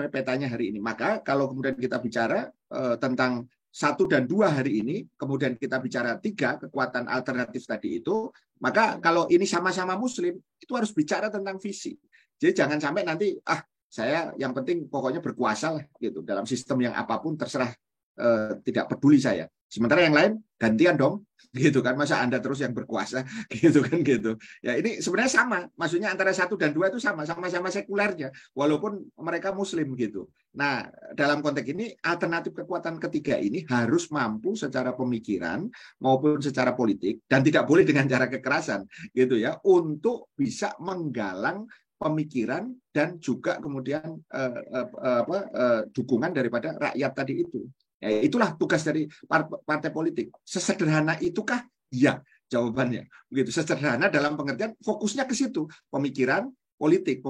Petanya hari ini. Maka kalau kemudian kita bicara tentang 1 dan 2 hari ini, kemudian kita bicara 3 kekuatan alternatif tadi itu, maka kalau ini sama-sama Muslim, itu harus bicara tentang visi. Jadi jangan sampai nanti saya yang penting pokoknya berkuasa lah gitu dalam sistem yang apapun terserah tidak peduli saya. Sementara yang lain gantian dong, gitu kan, masa Anda terus yang berkuasa, gitu kan, gitu. Ya ini sebenarnya sama, maksudnya antara 1 dan 2 itu sama-sama sekulernya, walaupun mereka Muslim gitu. Nah, dalam konteks ini alternatif kekuatan ketiga ini harus mampu secara pemikiran maupun secara politik dan tidak boleh dengan cara kekerasan, gitu ya, untuk bisa menggalang pemikiran dan juga kemudian dukungan daripada rakyat tadi itu. Ya, itulah tugas dari partai politik. Sesederhana itukah? Ya, jawabannya. Begitu. Sesederhana dalam pengertian fokusnya ke situ, pemikiran politik,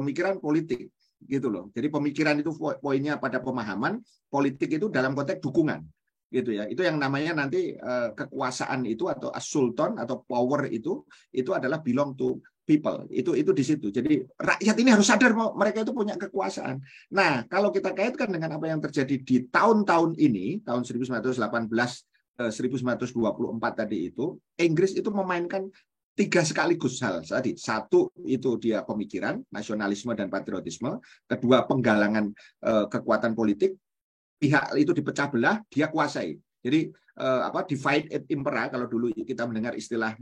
gitu loh. Jadi pemikiran itu poinnya pada pemahaman, politik itu dalam konteks dukungan, gitu ya. Itu yang namanya nanti kekuasaan itu atau sultan atau power itu adalah belong to people, itu di situ. Jadi rakyat ini harus sadar mereka itu punya kekuasaan. Nah, kalau kita kaitkan dengan apa yang terjadi di tahun-tahun ini, tahun 1918, 1924 tadi itu, Inggris itu memainkan 3 sekaligus hal tadi. 1 itu dia pemikiran, nasionalisme dan patriotisme. 2 penggalangan kekuatan politik. Pihak itu dipecah belah, dia kuasai. Jadi divide et impera, kalau dulu kita mendengar istilah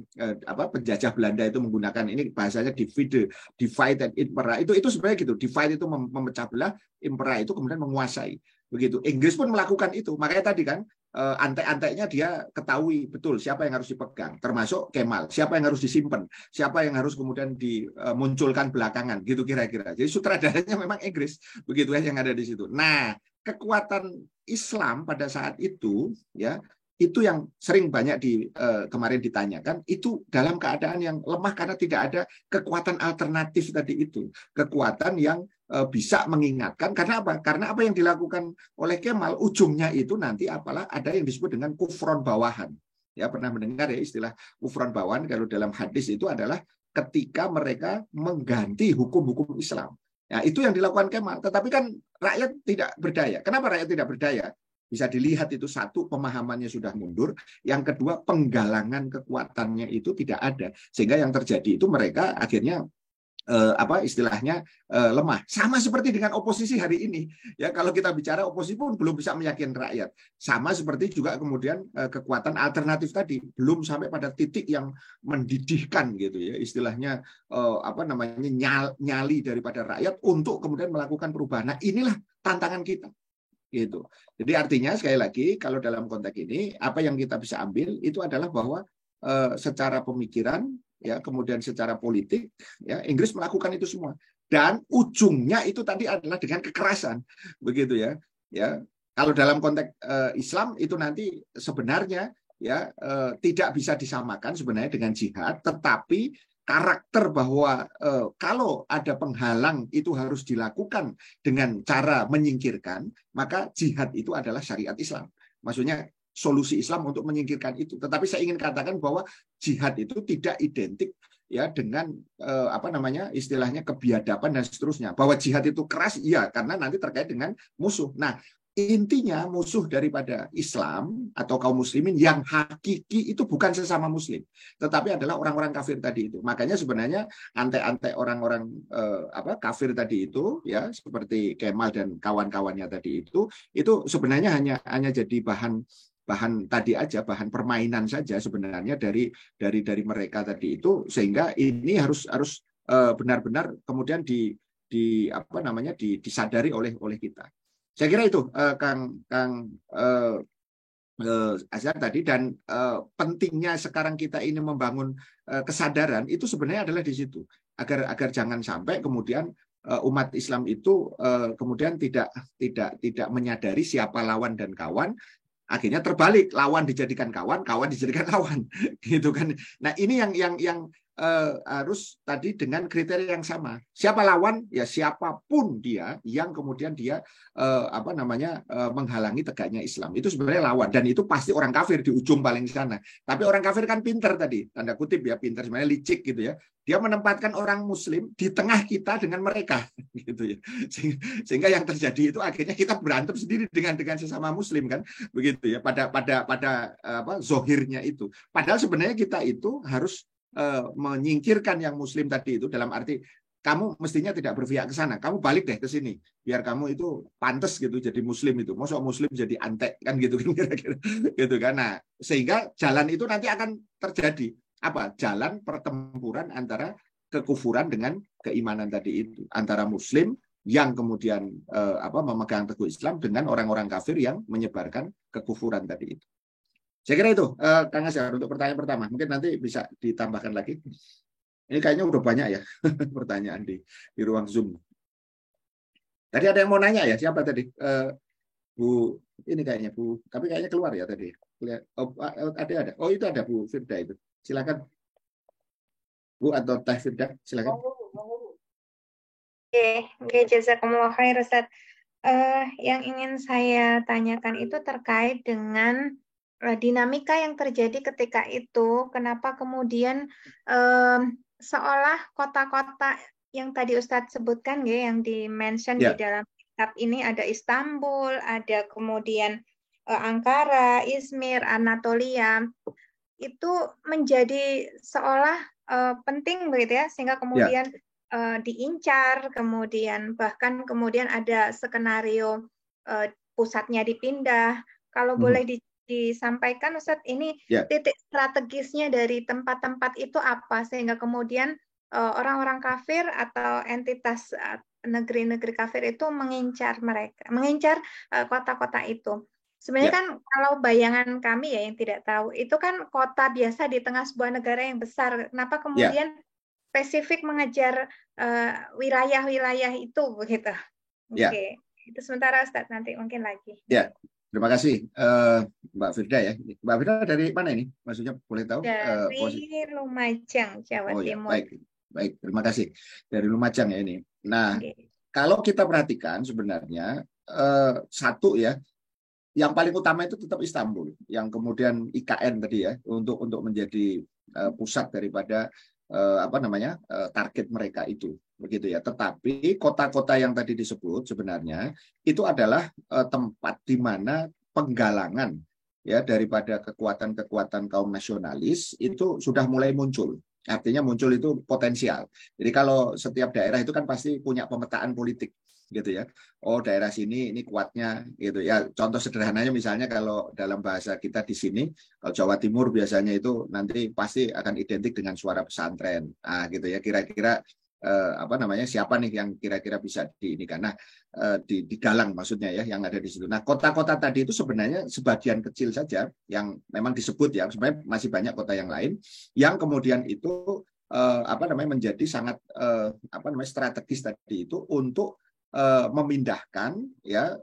penjajah Belanda itu menggunakan ini bahasanya divide et impera, itu sebenarnya gitu. Divide itu memecah belah, impera itu kemudian menguasai. Begitu. Inggris pun melakukan itu. Makanya tadi kan antek-anteknya dia ketahui betul siapa yang harus dipegang, termasuk Kemal, siapa yang harus disimpan, siapa yang harus kemudian dimunculkan belakangan, gitu kira-kira. Jadi sutradaranya memang Inggris, begitu yang ada di situ. Nah, kekuatan Islam pada saat itu, ya, itu yang sering banyak kemarin ditanyakan, itu dalam keadaan yang lemah karena tidak ada kekuatan alternatif tadi itu, kekuatan yang bisa mengingatkan. Karena apa? Karena apa yang dilakukan oleh Kemal ujungnya itu nanti apalah ada yang disebut dengan kufron bawahan. Ya, pernah mendengar ya istilah kufron bawahan? Kalau dalam hadis itu adalah ketika mereka mengganti hukum-hukum Islam. Nah, itu yang dilakukan Kemal. Tetapi kan rakyat tidak berdaya. Kenapa rakyat tidak berdaya? Bisa dilihat itu 1, pemahamannya sudah mundur. Yang kedua, penggalangan kekuatannya itu tidak ada. Sehingga yang terjadi itu mereka akhirnya istilahnya lemah. Sama seperti dengan oposisi hari ini. Ya, kalau kita bicara oposisi pun belum bisa meyakinkan rakyat. Sama seperti juga kemudian kekuatan alternatif tadi belum sampai pada titik yang mendidihkan gitu ya. Istilahnya nyali daripada rakyat untuk kemudian melakukan perubahan. Nah, inilah tantangan kita. Gitu. Jadi artinya sekali lagi kalau dalam konteks ini apa yang kita bisa ambil itu adalah bahwa secara pemikiran ya kemudian secara politik ya Inggris melakukan itu semua dan ujungnya itu tadi adalah dengan kekerasan begitu ya kalau dalam konteks Islam itu nanti sebenarnya ya tidak bisa disamakan sebenarnya dengan jihad, tetapi karakter bahwa kalau ada penghalang itu harus dilakukan dengan cara menyingkirkan, maka jihad itu adalah syariat Islam. Maksudnya solusi Islam untuk menyingkirkan itu. Tetapi saya ingin katakan bahwa jihad itu tidak identik ya dengan istilahnya kebiadaban dan seterusnya. Bahwa jihad itu keras, iya, karena nanti terkait dengan musuh. Nah, intinya musuh daripada Islam atau kaum muslimin yang hakiki itu bukan sesama muslim, tetapi adalah orang-orang kafir tadi itu. Makanya sebenarnya antek-antek orang-orang kafir tadi itu ya seperti Kemal dan kawan-kawannya tadi itu sebenarnya hanya jadi bahan tadi aja, bahan permainan saja sebenarnya dari mereka tadi itu, sehingga ini harus benar-benar kemudian disadari oleh kita. Saya kira itu Kang Azhar tadi, dan pentingnya sekarang kita ini membangun kesadaran itu sebenarnya adalah di situ agar jangan sampai kemudian umat Islam itu kemudian tidak menyadari siapa lawan dan kawan. Akhirnya terbalik, lawan dijadikan kawan, kawan dijadikan lawan, gitu kan. Nah, ini yang harus tadi dengan kriteria yang sama. Siapa lawan? Ya siapapun dia yang kemudian dia menghalangi tegaknya Islam. Itu sebenarnya lawan, dan itu pasti orang kafir di ujung paling sana. Tapi orang kafir kan pinter tadi, tanda kutip ya, pinter sebenarnya licik gitu ya. Dia menempatkan orang muslim di tengah kita dengan mereka gitu ya. Sehingga yang terjadi itu akhirnya kita berantem sendiri dengan sesama muslim kan, begitu ya, pada zohirnya itu. Padahal sebenarnya kita itu harus menyingkirkan yang muslim tadi itu, dalam arti kamu mestinya tidak berpihak ke sana, kamu balik deh ke sini biar kamu itu pantas gitu jadi muslim itu. Masa muslim jadi antek kan gitu kira-kira gitu kan. Nah, sehingga jalan itu nanti akan terjadi apa? Jalan pertempuran antara kekufuran dengan keimanan tadi itu, antara muslim yang kemudian memegang teguh Islam dengan orang-orang kafir yang menyebarkan kekufuran tadi itu. Saya kira itu Kang Asyar untuk pertanyaan pertama. Mungkin nanti bisa ditambahkan lagi. Ini kayaknya udah banyak ya pertanyaan di ruang Zoom. Tadi ada yang mau nanya ya, siapa tadi? Bu, ini kayaknya Bu, tapi kayaknya keluar ya tadi. Oh, ada. Oh, itu ada Bu Firda itu. Silakan. Bu atau Teh Firda, silakan. Oke, jazakumullah khair Ustaz. Yang ingin saya tanyakan itu terkait dengan dinamika yang terjadi ketika itu. Kenapa kemudian seolah kota-kota yang tadi Ustadz sebutkan ya, yang di-mention di dalam kitab ini ada Istanbul, ada kemudian Ankara, Izmir, Anatolia, itu menjadi seolah penting begitu ya, sehingga kemudian diincar, kemudian bahkan kemudian ada skenario pusatnya dipindah. Kalau boleh disampaikan Ustadz, ini titik strategisnya dari tempat-tempat itu apa sehingga kemudian orang-orang kafir atau entitas negeri-negeri kafir itu mengincar kota-kota itu. Sebenarnya kan kalau bayangan kami ya yang tidak tahu, itu kan kota biasa di tengah sebuah negara yang besar. Kenapa kemudian spesifik mengejar wilayah-wilayah itu begitu? Oke. Itu sementara Ustadz, nanti mungkin lagi. Terima kasih Mbak Firda ya. Mbak Firda dari mana ini? Maksudnya boleh tahu? Dari Lumajang, Jawa Timur. Baik, terima kasih. Dari Lumajang ya ini. Nah, kalau kita perhatikan sebenarnya satu ya, yang paling utama itu tetap Istanbul, yang kemudian IKN tadi ya, untuk menjadi pusat daripada target mereka itu. Begitu ya. Tetapi kota-kota yang tadi disebut sebenarnya itu adalah tempat di mana penggalangan ya daripada kekuatan-kekuatan kaum nasionalis itu sudah mulai muncul. Artinya muncul itu potensial. Jadi kalau setiap daerah itu kan pasti punya pemetaan politik gitu ya. Oh, daerah sini ini kuatnya gitu ya. Contoh sederhananya misalnya kalau dalam bahasa kita di sini, kalau Jawa Timur biasanya itu nanti pasti akan identik dengan suara pesantren. Nah, gitu ya. Kira-kira siapa nih yang kira-kira bisa digalang maksudnya ya yang ada di situ. Nah, kota-kota tadi itu sebenarnya sebagian kecil saja yang memang disebut ya, sebenarnya masih banyak kota yang lain yang kemudian itu menjadi sangat strategis tadi itu untuk memindahkan ya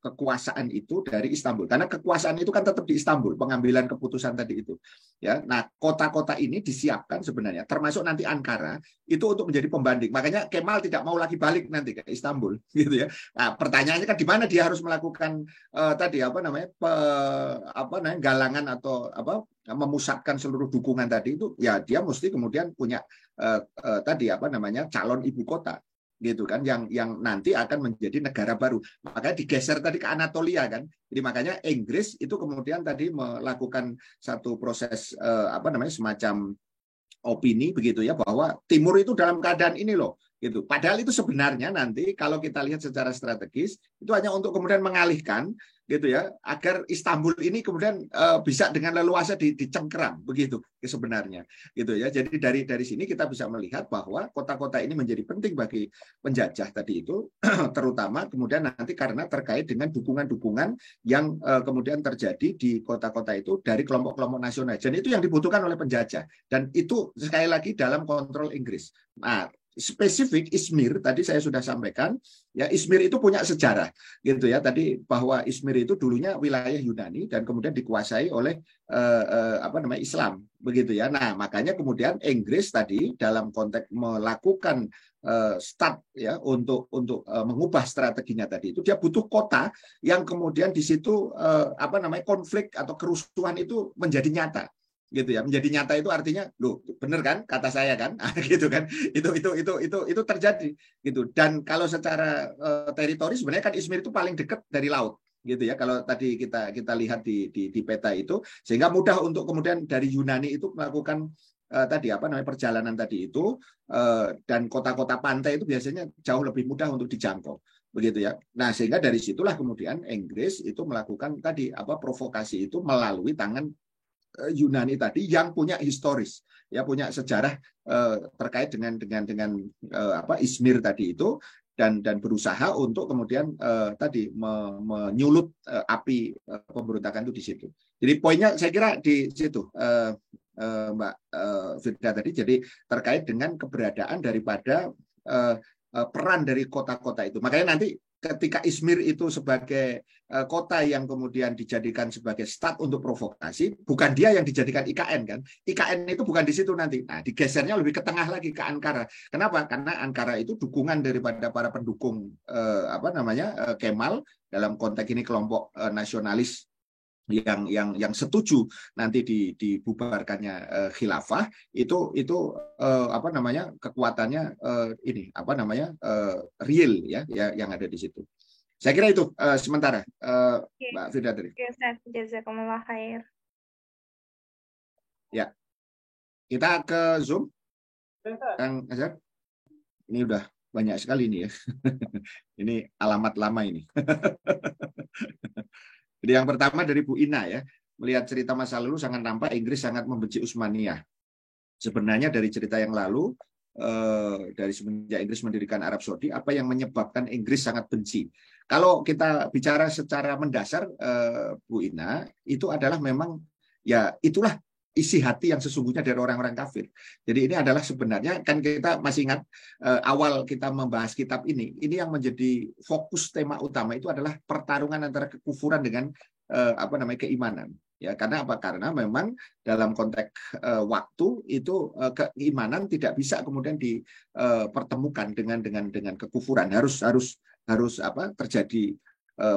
kekuasaan itu dari Istanbul, karena kekuasaan itu kan tetap di Istanbul, pengambilan keputusan tadi itu ya. Nah, kota-kota ini disiapkan sebenarnya termasuk nanti Ankara itu untuk menjadi pembanding, makanya Kemal tidak mau lagi balik nanti ke Istanbul gitu ya. Nah, pertanyaannya kan di mana dia harus melakukan galangan atau memusatkan seluruh dukungan tadi itu ya, dia mesti kemudian punya calon ibu kota gitu kan, yang nanti akan menjadi negara baru. Makanya digeser tadi ke Anatolia kan. Jadi makanya Inggris itu kemudian tadi melakukan satu proses semacam opini begitu ya, bahwa Timur itu dalam keadaan ini loh gitu. Padahal itu sebenarnya nanti kalau kita lihat secara strategis itu hanya untuk kemudian mengalihkan gitu ya, agar Istanbul ini kemudian bisa dengan leluasa dicengkeram begitu sebenarnya gitu ya. Jadi dari sini kita bisa melihat bahwa kota-kota ini menjadi penting bagi penjajah tadi itu terutama kemudian nanti karena terkait dengan dukungan-dukungan yang kemudian terjadi di kota-kota itu dari kelompok-kelompok nasional. Dan itu yang dibutuhkan oleh penjajah, dan itu sekali lagi dalam kontrol Inggris. Nah, spesifik Izmir tadi saya sudah sampaikan ya, Izmir itu punya sejarah gitu ya tadi, bahwa Izmir itu dulunya wilayah Yunani dan kemudian dikuasai oleh Islam begitu ya. Nah, makanya kemudian Inggris tadi dalam konteks melakukan start ya untuk mengubah strateginya tadi itu, dia butuh kota yang kemudian di situ konflik atau kerusuhan itu menjadi nyata gitu ya. Menjadi nyata itu artinya loh, bener kan kata saya kan gitu kan, itu terjadi gitu. Dan kalau secara teritori sebenarnya kan Izmir itu paling dekat dari laut gitu ya, kalau tadi kita lihat di peta itu, sehingga mudah untuk kemudian dari Yunani itu melakukan tadi apa namanya perjalanan tadi itu, dan kota-kota pantai itu biasanya jauh lebih mudah untuk dijangkau, begitu ya. Nah, sehingga dari situlah kemudian Inggris itu melakukan tadi apa provokasi itu melalui tangan Yunani tadi yang punya historis, ya punya sejarah terkait dengan apa Izmir tadi itu, dan berusaha untuk kemudian tadi menyulut api pemberontakan itu di situ. Jadi poinnya saya kira di situ, Mbak Firda tadi, jadi terkait dengan keberadaan daripada peran dari kota-kota itu. Makanya nanti ketika Izmir itu sebagai kota yang kemudian dijadikan sebagai start untuk provokasi, bukan dia yang dijadikan IKN kan. IKN itu bukan di situ nanti. Nah, digesernya lebih ke tengah lagi ke Ankara. Kenapa? Karena Ankara itu dukungan daripada para pendukung apa namanya Kemal, dalam konteks ini kelompok nasionalis yang setuju nanti dibubarkannya khilafah, itu apa namanya kekuatannya ini apa namanya real ya yang ada di situ. Saya kira itu sementara Mbak Firda tadi. Jazakumullah khair. Ya, kita ke Zoom, Kang Azhar. Ini udah banyak sekali ini ya. Ini alamat lama ini. Jadi yang pertama dari Bu Ina ya, melihat cerita masa lalu sangat nampak Inggris sangat membenci Utsmaniyah. Sebenarnya dari cerita yang lalu, dari semenjak Inggris mendirikan Arab Saudi, apa yang menyebabkan Inggris sangat benci? Kalau kita bicara secara mendasar, Bu Ina, itu adalah memang ya itulah isi hati yang sesungguhnya dari orang-orang kafir. Jadi ini adalah sebenarnya, kan kita masih ingat awal kita membahas kitab ini yang menjadi fokus tema utama itu adalah pertarungan antara kekufuran dengan apa namanya keimanan. Ya, karena apa? Karena memang dalam konteks waktu itu keimanan tidak bisa kemudian dipertemukan dengan kekufuran. Harus apa terjadi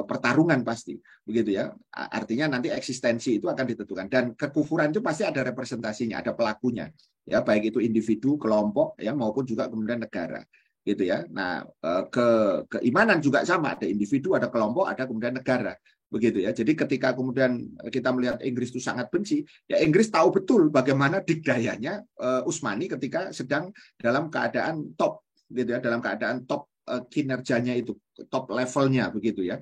pertarungan pasti, begitu ya. Artinya nanti eksistensi itu akan ditentukan, dan kekufuran itu pasti ada representasinya, ada pelakunya, ya baik itu individu, kelompok, ya maupun juga kemudian negara, gitu ya. Nah, keimanan juga sama, ada individu, ada kelompok, ada kemudian negara, begitu ya. Jadi ketika kemudian kita melihat Inggris itu sangat benci, ya Inggris tahu betul bagaimana dikdayanya Utsmani ketika sedang dalam keadaan top, gitu ya, dalam keadaan top kinerjanya itu, top levelnya begitu ya,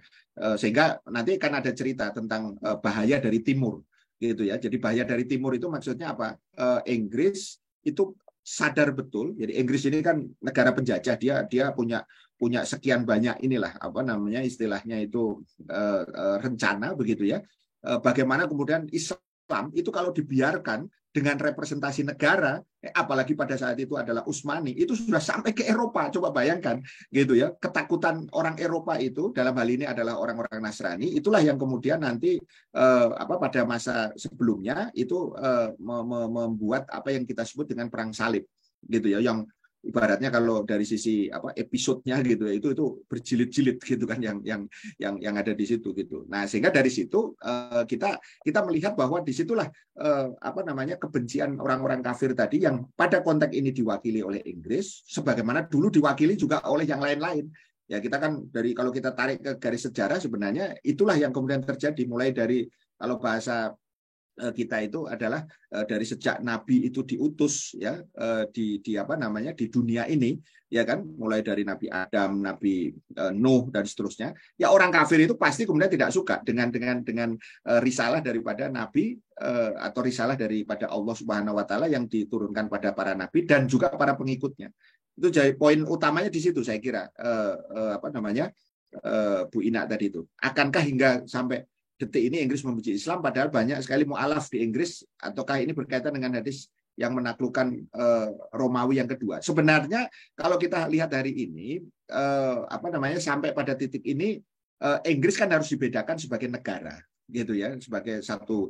sehingga nanti kan ada cerita tentang bahaya dari timur gitu ya. Jadi bahaya dari timur itu maksudnya apa? Inggris itu sadar betul. Jadi Inggris ini kan negara penjajah, dia punya sekian banyak inilah apa namanya istilahnya itu rencana begitu ya. Bagaimana kemudian Islam itu kalau dibiarkan dengan representasi negara, apalagi pada saat itu adalah Utsmani, itu sudah sampai ke Eropa. Coba bayangkan, gitu ya, ketakutan orang Eropa itu dalam hal ini adalah orang-orang Nasrani. Itulah yang kemudian nanti apa pada masa sebelumnya itu membuat apa yang kita sebut dengan perang salib, gitu ya, yang ibaratnya kalau dari sisi apa episodenya gitu ya, itu berjilid-jilid gitu kan yang ada di situ gitu. Nah, sehingga dari situ kita melihat bahwa disitulah apa namanya kebencian orang-orang kafir tadi yang pada konteks ini diwakili oleh Inggris, sebagaimana dulu diwakili juga oleh yang lain-lain. Ya, kita kan dari kalau kita tarik ke garis sejarah sebenarnya itulah yang kemudian terjadi, mulai dari kalau bahasa kita itu adalah dari sejak Nabi itu diutus ya di apa namanya di dunia ini ya kan, mulai dari Nabi Adam, Nabi Nuh dan seterusnya, ya orang kafir itu pasti kemudian tidak suka dengan risalah daripada Nabi atau risalah daripada Allah Subhanahu Wa Taala yang diturunkan pada para nabi dan juga para pengikutnya. Itu jadi poin utamanya di situ saya kira apa namanya Bu Ina tadi itu. Akankah hingga sampai detik ini Inggris membenci Islam, padahal banyak sekali mu'alaf di Inggris, ataukah ini berkaitan dengan hadis yang menaklukkan Romawi yang kedua? Sebenarnya kalau kita lihat hari ini apa namanya sampai pada titik ini Inggris kan harus dibedakan sebagai negara gitu ya, sebagai satu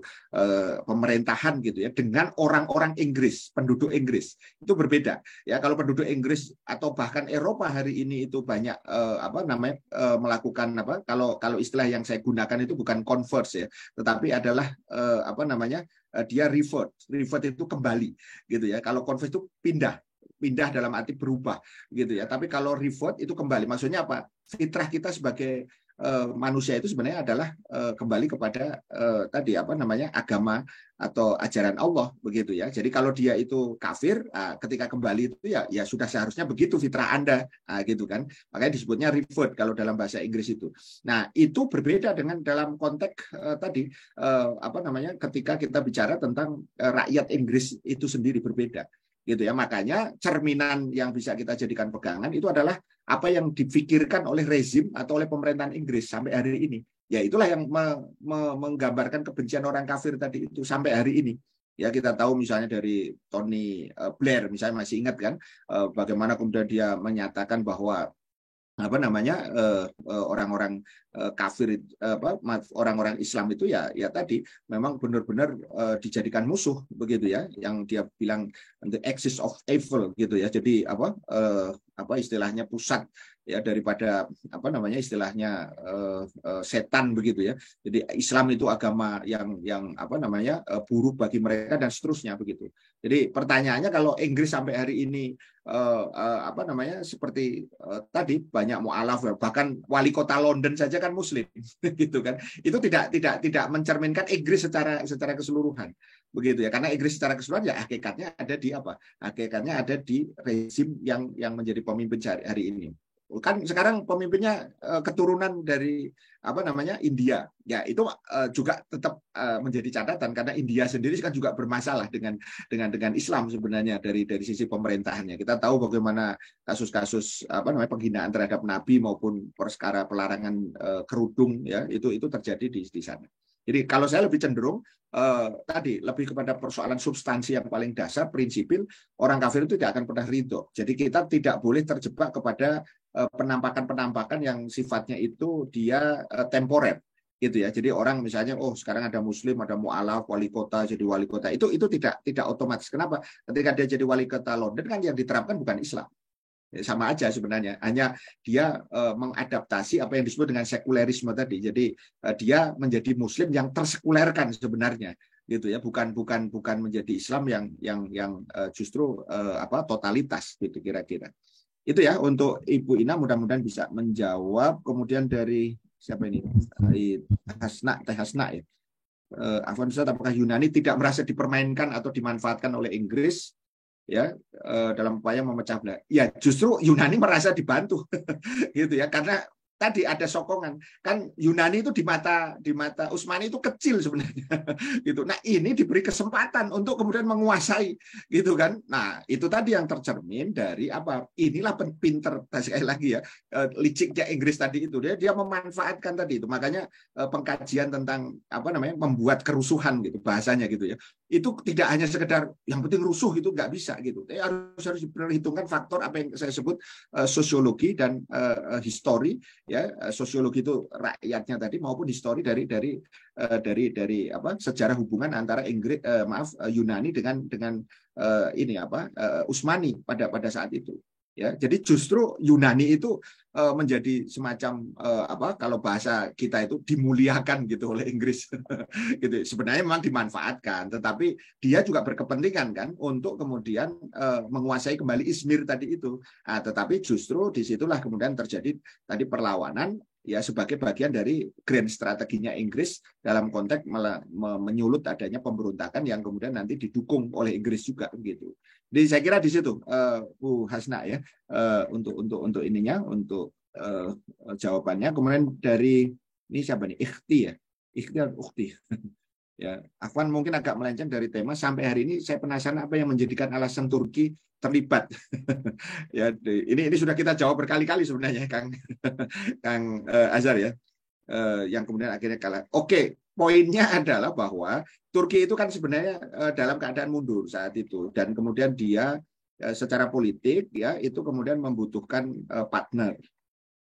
pemerintahan gitu ya, dengan orang-orang Inggris, penduduk Inggris itu berbeda ya. Kalau penduduk Inggris atau bahkan Eropa hari ini itu banyak apa namanya melakukan apa, kalau istilah yang saya gunakan itu bukan convert ya, tetapi adalah apa namanya dia revert itu kembali gitu ya. Kalau convert itu pindah dalam arti berubah gitu ya, tapi kalau revert itu kembali, maksudnya apa? Fitrah kita sebagai manusia itu sebenarnya adalah kembali kepada tadi apa namanya agama atau ajaran Allah begitu ya. Jadi kalau dia itu kafir, ketika kembali itu ya sudah seharusnya begitu fitrah Anda, gitu kan. Makanya disebutnya revert kalau dalam bahasa Inggris itu. Nah itu berbeda dengan dalam konteks tadi apa namanya ketika kita bicara tentang rakyat Inggris itu sendiri berbeda. Gitu ya, makanya cerminan yang bisa kita jadikan pegangan itu adalah apa yang dipikirkan oleh rezim atau oleh pemerintahan Inggris sampai hari ini. Ya itulah yang menggambarkan kebencian orang kafir tadi itu sampai hari ini. Ya kita tahu misalnya dari Tony Blair misalnya masih ingat kan bagaimana kemudian dia menyatakan bahwa apa namanya orang-orang kafir orang-orang Islam itu ya tadi memang benar-benar dijadikan musuh begitu ya, yang dia bilang the axis of evil gitu ya. Jadi apa istilahnya pusat ya daripada apa namanya istilahnya setan begitu ya. Jadi Islam itu agama yang apa namanya buruk bagi mereka dan seterusnya begitu. Jadi pertanyaannya kalau Inggris sampai hari ini apa namanya seperti tadi banyak mualaf, bahkan wali kota London saja kan Muslim gitu kan, itu tidak mencerminkan Inggris secara keseluruhan begitu ya, karena Inggris secara keseluruhan ya hakikatnya ada di apa, hakikatnya ada di rezim yang menjadi pemimpin hari ini. Kan sekarang pemimpinnya keturunan dari apa namanya India ya, itu juga tetap menjadi catatan karena India sendiri kan juga bermasalah dengan Islam sebenarnya dari sisi pemerintahannya. Kita tahu bagaimana kasus-kasus apa namanya penghinaan terhadap Nabi maupun perkara pelarangan kerudung ya itu terjadi di sana. Jadi kalau saya lebih cenderung tadi lebih kepada persoalan substansi yang paling dasar, prinsipil orang kafir itu tidak akan pernah ridho. Jadi kita tidak boleh terjebak kepada penampakan-penampakan yang sifatnya itu dia temporer gitu ya. Jadi orang misalnya sekarang ada muslim, ada mualaf, wali kota jadi wali kota, itu tidak otomatis. Kenapa? Ketika dia jadi wali kota London kan yang diterapkan bukan Islam. Sama aja sebenarnya, hanya dia mengadaptasi apa yang disebut dengan sekulerisme tadi. Jadi dia menjadi muslim yang tersekulerkan sebenarnya gitu ya, bukan menjadi Islam yang justru apa totalitas gitu kira-kira. Itu ya untuk Ibu Ina, mudah-mudahan bisa menjawab. Kemudian dari siapa ini? Teh Hasna ya. Afwan Ustaz, apakah Yunani tidak merasa dipermainkan atau dimanfaatkan oleh Inggris ya dalam upaya memecah belah? Ya justru Yunani merasa dibantu gitu ya, karena tadi ada sokongan kan. Yunani itu di mata Utsmani itu kecil sebenarnya gitu. Nah ini diberi kesempatan untuk kemudian menguasai gitu kan. Nah itu tadi yang tercermin dari apa, inilah pinter sekali lagi ya liciknya Inggris tadi itu, dia memanfaatkan tadi itu. Makanya pengkajian tentang apa namanya membuat kerusuhan gitu bahasanya gitu ya, itu tidak hanya sekedar yang penting rusuh, itu nggak bisa gitu. Harus diperhitungkan faktor apa yang saya sebut sosiologi dan histori ya, sosiologi itu rakyatnya tadi maupun histori dari apa sejarah hubungan antara Yunani dengan ini apa Utsmani pada saat itu ya. Jadi justru Yunani itu menjadi semacam apa kalau bahasa kita itu dimuliakan gitu oleh Inggris gitu. Sebenarnya memang dimanfaatkan, tetapi dia juga berkepentingan kan untuk kemudian menguasai kembali Izmir tadi itu. Tetapi justru disitulah kemudian terjadi tadi perlawanan ya sebagai bagian dari grand strateginya Inggris dalam konteks menyulut adanya pemberontakan yang kemudian nanti didukung oleh Inggris juga gitu. Jadi saya kira di situ Bu Hasna ya untuk ininya, untuk jawabannya. Kemudian dari ini siapa nih, Ikhti ya, Ikhti dan Ukhti ya. Afwan mungkin agak melenceng dari tema. Sampai hari ini saya penasaran apa yang menjadikan alasan Turki terlibat ya. Ini sudah kita jawab berkali-kali sebenarnya Kang Azhar ya, yang kemudian akhirnya kalah. Oke, poinnya adalah bahwa Turki itu kan sebenarnya dalam keadaan mundur saat itu, dan kemudian dia secara politik ya itu kemudian membutuhkan partner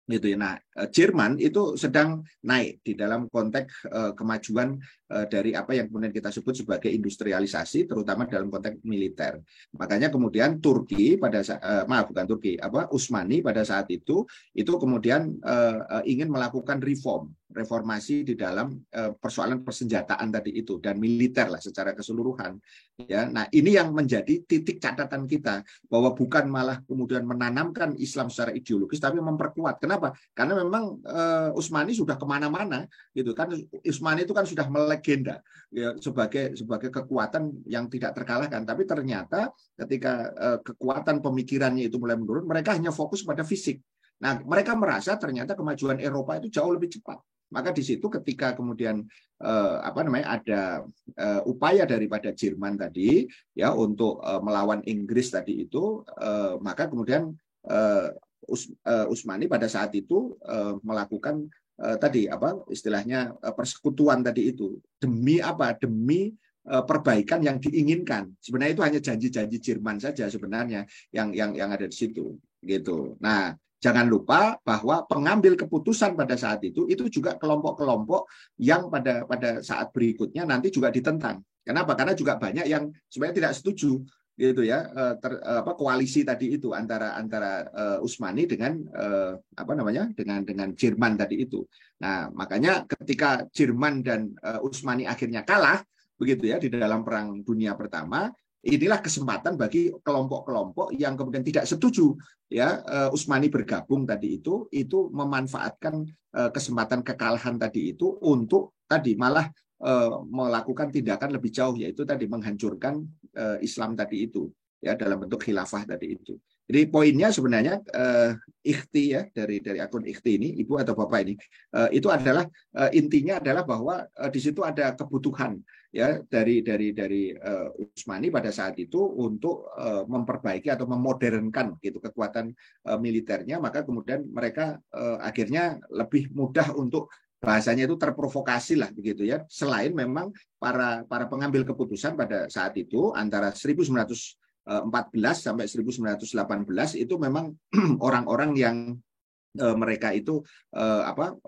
gitu ya. Nah, Jerman itu sedang naik di dalam konteks kemajuan dari apa yang kemudian kita sebut sebagai industrialisasi, terutama dalam konteks militer. Makanya kemudian Turki Utsmani pada saat itu kemudian ingin melakukan reform reformasi di dalam persoalan persenjataan tadi itu dan militer lah secara keseluruhan. Ya, nah ini yang menjadi titik catatan kita bahwa bukan malah kemudian menanamkan Islam secara ideologis, tapi memperkuat. Kenapa? Karena memang Utsmani sudah kemana-mana, gitu kan. Utsmani itu kan sudah melegenda ya, sebagai kekuatan yang tidak terkalahkan. Tapi ternyata ketika kekuatan pemikirannya itu mulai menurun, mereka hanya fokus pada fisik. Nah, mereka merasa ternyata kemajuan Eropa itu jauh lebih cepat. Maka di situ ketika kemudian ada upaya daripada Jerman tadi ya untuk melawan Inggris tadi itu, maka kemudian Utsmani pada saat itu melakukan istilahnya persekutuan tadi itu demi apa? Demi perbaikan yang diinginkan. Sebenarnya itu hanya janji-janji Jerman saja sebenarnya yang ada di situ gitu. Nah, jangan lupa bahwa pengambil keputusan pada saat itu juga kelompok-kelompok yang pada saat berikutnya nanti juga ditentang. Kenapa? Karena juga banyak yang sebenarnya tidak setuju gitu ya, koalisi tadi itu antara Utsmani dengan dengan Jerman tadi itu. Nah, makanya ketika Jerman dan Utsmani akhirnya kalah begitu ya di dalam Perang Dunia Pertama, inilah kesempatan bagi kelompok-kelompok yang kemudian tidak setuju ya Utsmani bergabung tadi itu memanfaatkan kesempatan kekalahan tadi itu untuk tadi malah melakukan tindakan lebih jauh, yaitu tadi menghancurkan Islam tadi itu ya dalam bentuk khilafah tadi itu. Jadi poinnya sebenarnya ikhti ya dari akun ikhti ini, ibu atau bapak ini, itu adalah intinya adalah bahwa di situ ada kebutuhan ya dari Utsmani pada saat itu untuk memperbaiki atau memodernkan gitu kekuatan militernya, maka kemudian mereka akhirnya lebih mudah untuk bahasanya itu terprovokasi lah begitu ya. Selain memang para pengambil keputusan pada saat itu antara 1914 sampai 1918 itu memang orang-orang yang mereka itu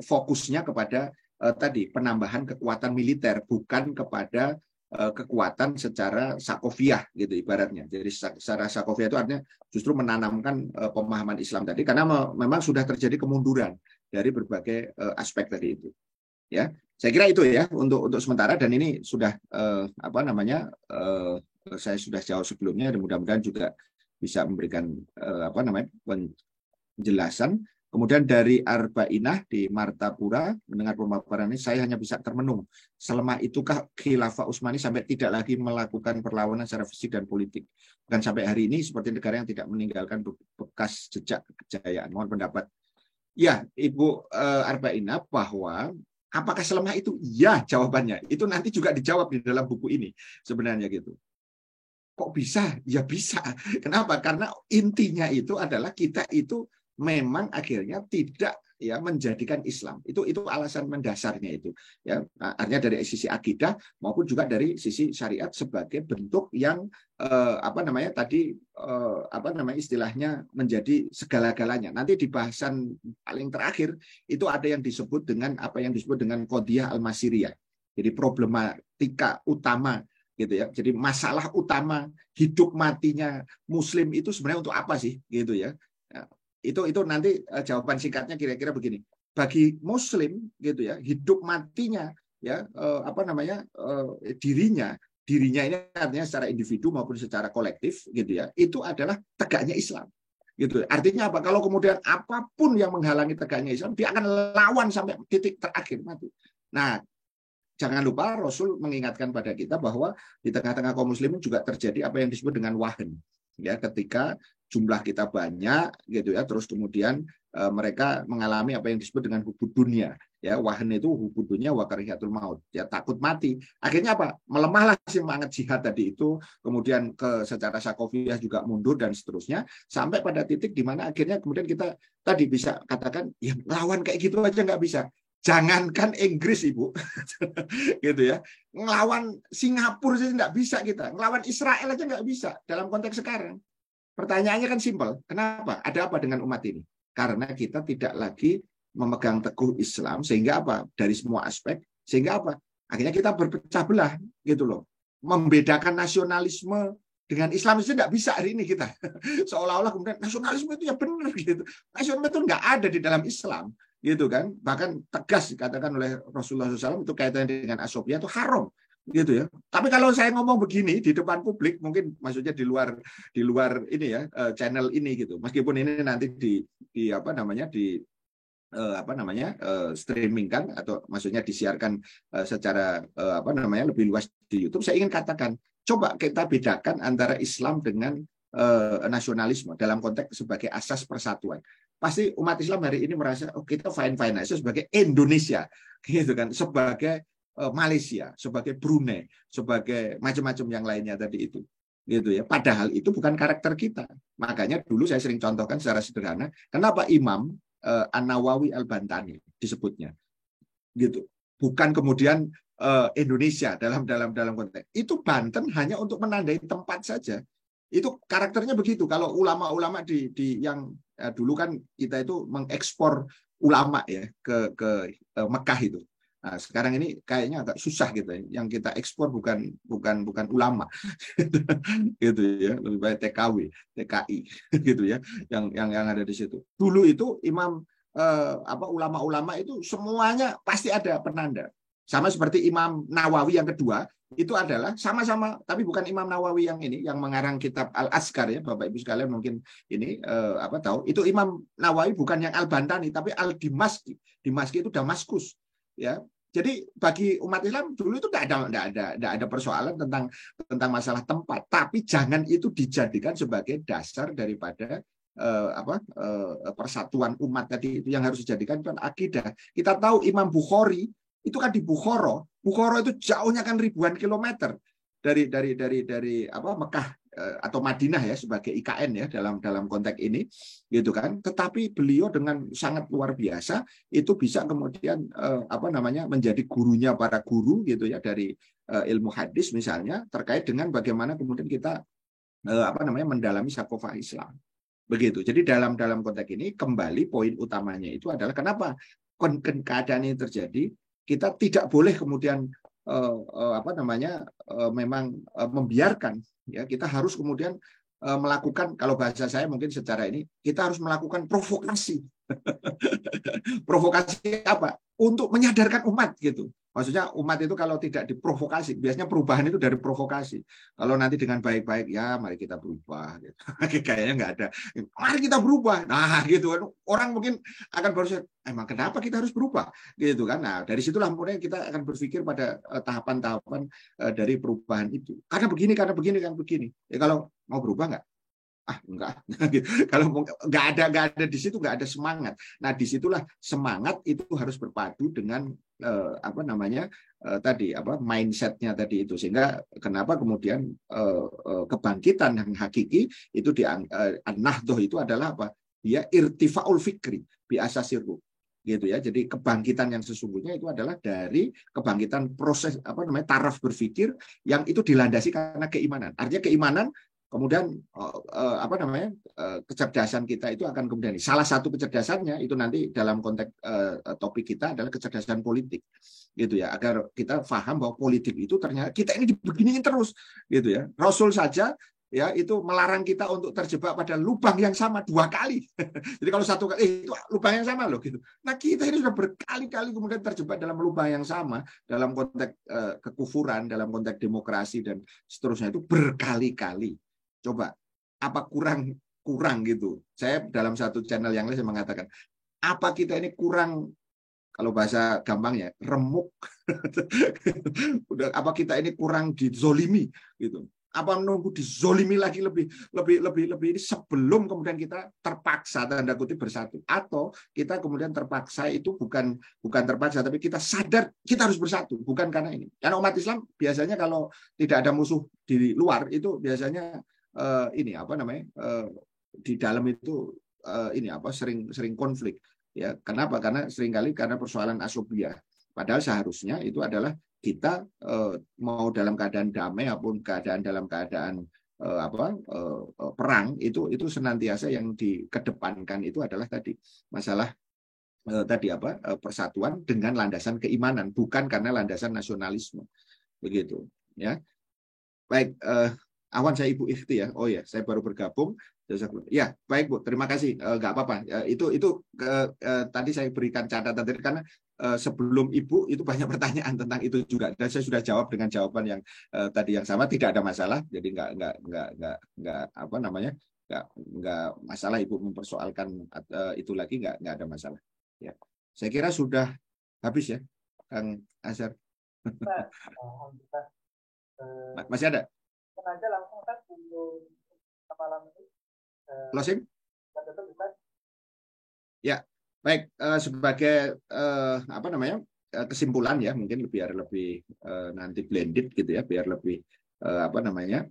fokusnya kepada tadi penambahan kekuatan militer, bukan kepada kekuatan secara sakofiah gitu ibaratnya. Jadi secara sakofiah itu artinya justru menanamkan pemahaman Islam tadi, karena memang sudah terjadi kemunduran dari berbagai aspek tadi itu. Ya, saya kira itu ya untuk sementara, dan ini sudah saya sudah jauh sebelumnya, dan mudah-mudahan juga bisa memberikan penjelasan. Kemudian dari Arba'inah di Martapura, mendengar pemaparan ini, saya hanya bisa termenung. Selama itukah khilafah Utsmani sampai tidak lagi melakukan perlawanan secara fisik dan politik? Bukan sampai hari ini seperti negara yang tidak meninggalkan bekas jejak kejayaan. Mohon pendapat. Ya, Ibu Arba'inah, bahwa apakah selemah itu? Ya, jawabannya. Itu nanti juga dijawab di dalam buku ini sebenarnya gitu. Kok bisa? Ya bisa. Kenapa? Karena intinya itu adalah kita itu memang akhirnya tidak ya menjadikan Islam. Itu alasan mendasarnya itu. Ya, artinya dari sisi akidah maupun juga dari sisi syariat sebagai bentuk yang istilahnya menjadi segala-galanya. Nanti di bahasan paling terakhir itu ada yang disebut dengan apa yang disebut dengan qadhiyah al-masiriyah. Jadi problematika utama gitu ya. Jadi masalah utama hidup matinya Muslim itu sebenarnya untuk apa sih gitu ya. Itu nanti jawaban singkatnya kira-kira begini. Bagi Muslim gitu ya, hidup matinya ya dirinya ini artinya secara individu maupun secara kolektif gitu ya, itu adalah tegaknya Islam. Gitu. Artinya apa? Kalau kemudian apapun yang menghalangi tegaknya Islam, dia akan lawan sampai titik terakhir mati. Nah, jangan lupa Rasul mengingatkan pada kita bahwa di tengah-tengah kaum muslimin juga terjadi apa yang disebut dengan wahan. Ya, ketika jumlah kita banyak gitu ya, terus kemudian mereka mengalami apa yang disebut dengan hubud dunia. Ya, wahan itu hubud dunia wa karihatul maut. Ya, takut mati. Akhirnya apa? Melemahlah semangat jihad tadi itu, kemudian secara sakofiah juga mundur dan seterusnya, sampai pada titik di mana akhirnya kemudian kita tadi bisa katakan ya lawan kayak gitu aja nggak bisa. Jangankan Inggris, Ibu, gitu ya, ngelawan Singapura sih nggak bisa kita, ngelawan Israel aja nggak bisa dalam konteks sekarang. Pertanyaannya kan simpel, kenapa? Ada apa dengan umat ini? Karena kita tidak lagi memegang teguh Islam, sehingga apa? Dari semua aspek, sehingga apa? Akhirnya kita berpecah belah, gitu loh. Membedakan nasionalisme dengan Islam itu nggak bisa hari ini kita. Seolah-olah kemudian nasionalisme itu ya benar gitu. Nasionalisme itu nggak ada di dalam Islam. gitu kan. Bahkan tegas dikatakan oleh Rasulullah SAW itu kaitannya dengan asobia itu haram, gitu ya. Tapi kalau saya ngomong begini di depan publik, mungkin maksudnya di luar ini ya, channel ini gitu. Meskipun ini nanti di streaming kan, atau maksudnya disiarkan secara lebih luas di YouTube. Saya ingin katakan, coba kita bedakan antara Islam dengan nasionalisme dalam konteks sebagai asas persatuan. Pasti umat Islam hari ini merasa kita fine-fine aja sebagai Indonesia, gitu kan, sebagai Malaysia, sebagai Brunei, sebagai macam-macam yang lainnya tadi itu, gitu ya. Padahal itu bukan karakter kita. Makanya dulu saya sering contohkan secara sederhana, kenapa Imam An-Nawawi Al-Bantani disebutnya, gitu. Bukan kemudian Indonesia dalam konteks itu. Banten hanya untuk menandai tempat saja. Itu karakternya begitu. Kalau ulama-ulama di yang dulu kan kita itu mengekspor ulama ya ke Mekah itu. Nah, sekarang ini kayaknya agak susah gitu ya. Yang kita ekspor bukan ulama, gitu ya. Lebih baik TKW, TKI, gitu ya. Yang ada di situ. Dulu itu ulama-ulama itu semuanya pasti ada penanda. Sama seperti Imam Nawawi yang kedua, itu adalah sama-sama, tapi bukan Imam Nawawi yang ini, yang mengarang kitab Al-Azkar ya, Bapak Ibu sekalian mungkin ini tahu. Itu Imam Nawawi bukan yang Al-Bantani, tapi Al-Dimaski. Dimaski itu Damaskus, ya. Jadi bagi umat Islam dulu itu tidak ada persoalan tentang masalah tempat, tapi jangan itu dijadikan sebagai dasar daripada persatuan umat tadi itu. Yang harus dijadikan itu akidah. Kita tahu Imam Bukhari itu kan di Bukhara. Bukhara itu jauhnya kan ribuan kilometer dari Mekah atau Madinah ya, sebagai IKN ya dalam konteks ini, gitu kan. Tetapi beliau dengan sangat luar biasa itu bisa kemudian menjadi gurunya para guru gitu ya, dari ilmu hadis misalnya, terkait dengan bagaimana kemudian kita mendalami sakofah Islam. Begitu. Jadi dalam konteks ini kembali poin utamanya itu adalah kenapa keadaan ini terjadi. Kita tidak boleh kemudian memang membiarkan ya. Kita harus kemudian melakukan, kalau bahasa saya mungkin secara ini, kita harus melakukan provokasi. Provokasi apa? Untuk menyadarkan umat gitu. Maksudnya umat itu kalau tidak diprovokasi, biasanya perubahan itu dari provokasi. Kalau nanti dengan baik-baik, ya mari kita berubah. Gitu. Kayaknya nggak ada. Mari kita berubah. Nah gitu. Orang mungkin akan berpikir, emang kenapa kita harus berubah? Gitu kan. Nah dari situlah kemudian kita akan berpikir pada tahapan-tahapan dari perubahan itu. Karena begini. Ya, kalau mau berubah nggak? Enggak. Kalau nggak ada di situ, nggak ada semangat. Nah disitulah semangat itu harus berpadu dengan mindsetnya tadi itu, sehingga kenapa kemudian kebangkitan yang hakiki itu di An-Nahdhah itu adalah apa? Dia irtifaul fikri bi asasir ruh, gitu ya. Jadi kebangkitan yang sesungguhnya itu adalah dari kebangkitan proses taraf berpikir yang itu dilandasi karena keimanan. Artinya keimanan kemudian kecerdasan kita itu akan kemudian, salah satu kecerdasannya itu nanti dalam konteks topik kita adalah kecerdasan politik, gitu ya, agar kita paham bahwa politik itu ternyata kita ini dibeginiin terus, gitu ya. Rasul saja ya itu melarang kita untuk terjebak pada lubang yang sama 2 kali. Jadi kalau 1 kali itu lubang yang sama loh, gitu. Nah kita ini sudah berkali-kali kemudian terjebak dalam lubang yang sama dalam konteks kekufuran, dalam konteks demokrasi dan seterusnya, itu berkali-kali. Coba apa kurang gitu. Saya dalam satu channel yang lain saya mengatakan, apa kita ini kurang, kalau bahasa gampangnya remuk. Apa kita ini kurang dizolimi gitu. Apa menunggu dizolimi lagi lebih ini sebelum kemudian kita terpaksa tanda kutip bersatu, atau kita kemudian terpaksa itu bukan terpaksa, tapi kita sadar kita harus bersatu, bukan karena ini. Karena umat Islam biasanya kalau tidak ada musuh di luar itu biasanya di dalam itu sering konflik ya. Kenapa? Karena seringkali karena persoalan asobia. Padahal seharusnya itu adalah kita mau dalam keadaan damai maupun dalam keadaan perang, itu senantiasa yang dikedepankan itu adalah tadi masalah persatuan dengan landasan keimanan, bukan karena landasan nasionalisme, begitu ya. Baik, Awan, saya Ibu Ikhti ya. Oh ya, saya baru bergabung. Ya, baik Bu, terima kasih. Nggak apa-apa. Itu tadi saya berikan catatan tadi karena sebelum Ibu itu banyak pertanyaan tentang itu juga dan saya sudah jawab dengan jawaban yang tadi yang sama, tidak ada masalah. Jadi nggak apa namanya nggak masalah Ibu mempersoalkan itu lagi, nggak ada masalah. Ya, saya kira sudah habis ya, Kang Azhar. Masih ada? Aja langsung kan untuk malam ini. Closing? Ya, baik. Sebagai apa namanya kesimpulan ya, mungkin biar lebih nanti blended gitu ya, biar lebih apa namanya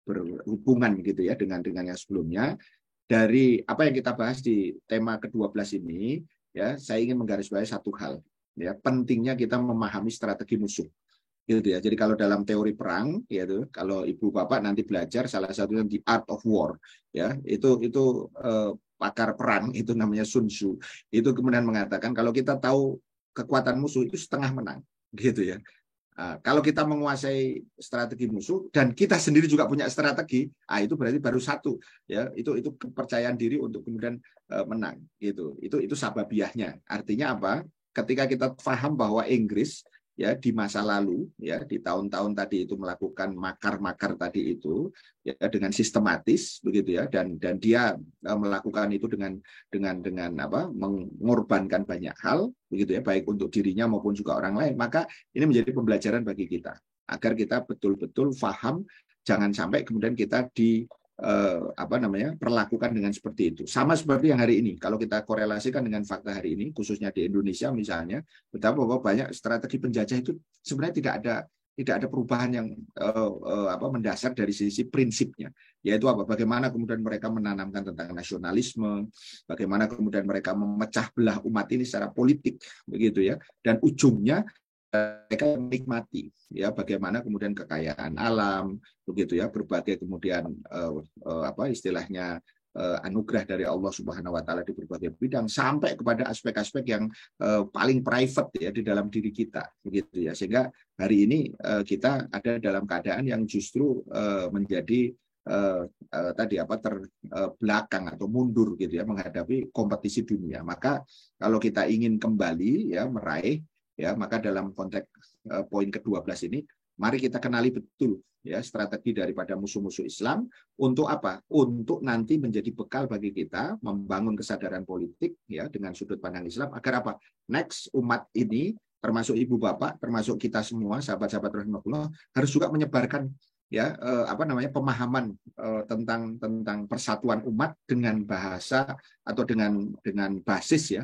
berhubungan gitu ya dengan yang sebelumnya. Dari apa yang kita bahas di tema ke-12 ini, ya, saya ingin menggarisbawahi satu hal, ya, pentingnya kita memahami strategi musuh. Gitu ya. Jadi kalau dalam teori perang, yaitu kalau Ibu Bapak nanti belajar salah satunya The Art of War, ya, itu pakar perang itu namanya Sun Tzu. Itu kemudian mengatakan kalau kita tahu kekuatan musuh itu setengah menang, gitu ya. Kalau kita menguasai strategi musuh dan kita sendiri juga punya strategi, itu berarti baru satu, ya, itu kepercayaan diri untuk kemudian menang, gitu. Itu sababiahnya. Artinya apa? Ketika kita paham bahwa Inggris ya di masa lalu ya di tahun-tahun tadi itu melakukan makar-makar tadi itu ya dengan sistematis begitu ya dan dia melakukan itu dengan apa mengorbankan banyak hal begitu ya baik untuk dirinya maupun juga orang lain, maka ini menjadi pembelajaran bagi kita agar kita betul-betul paham jangan sampai kemudian kita perlakukan dengan seperti itu. Sama seperti yang hari ini. Kalau kita korelasikan dengan fakta hari ini, khususnya di Indonesia misalnya, betapa bahwa banyak strategi penjajah itu sebenarnya tidak ada perubahan yang mendasar dari sisi prinsipnya. Yaitu apa? Bagaimana kemudian mereka menanamkan tentang nasionalisme, bagaimana kemudian mereka memecah belah umat ini secara politik, begitu ya. Dan ujungnya mereka menikmati ya bagaimana kemudian kekayaan alam begitu ya berbagai kemudian istilahnya anugerah dari Allah Subhanahu wa taala di berbagai bidang sampai kepada aspek-aspek yang paling private ya di dalam diri kita begitu ya sehingga hari ini kita ada dalam keadaan yang justru menjadi terbelakang atau mundur gitu ya menghadapi kompetisi dunia. Maka kalau kita ingin kembali ya meraih ya maka dalam konteks poin ke-12 ini mari kita kenali betul ya strategi daripada musuh-musuh Islam untuk apa? Untuk nanti menjadi bekal bagi kita membangun kesadaran politik ya dengan sudut pandang Islam agar apa? Next umat ini termasuk ibu bapak, termasuk kita semua sahabat-sahabat rahimahullah harus juga menyebarkan ya pemahaman tentang persatuan umat dengan bahasa atau dengan basis ya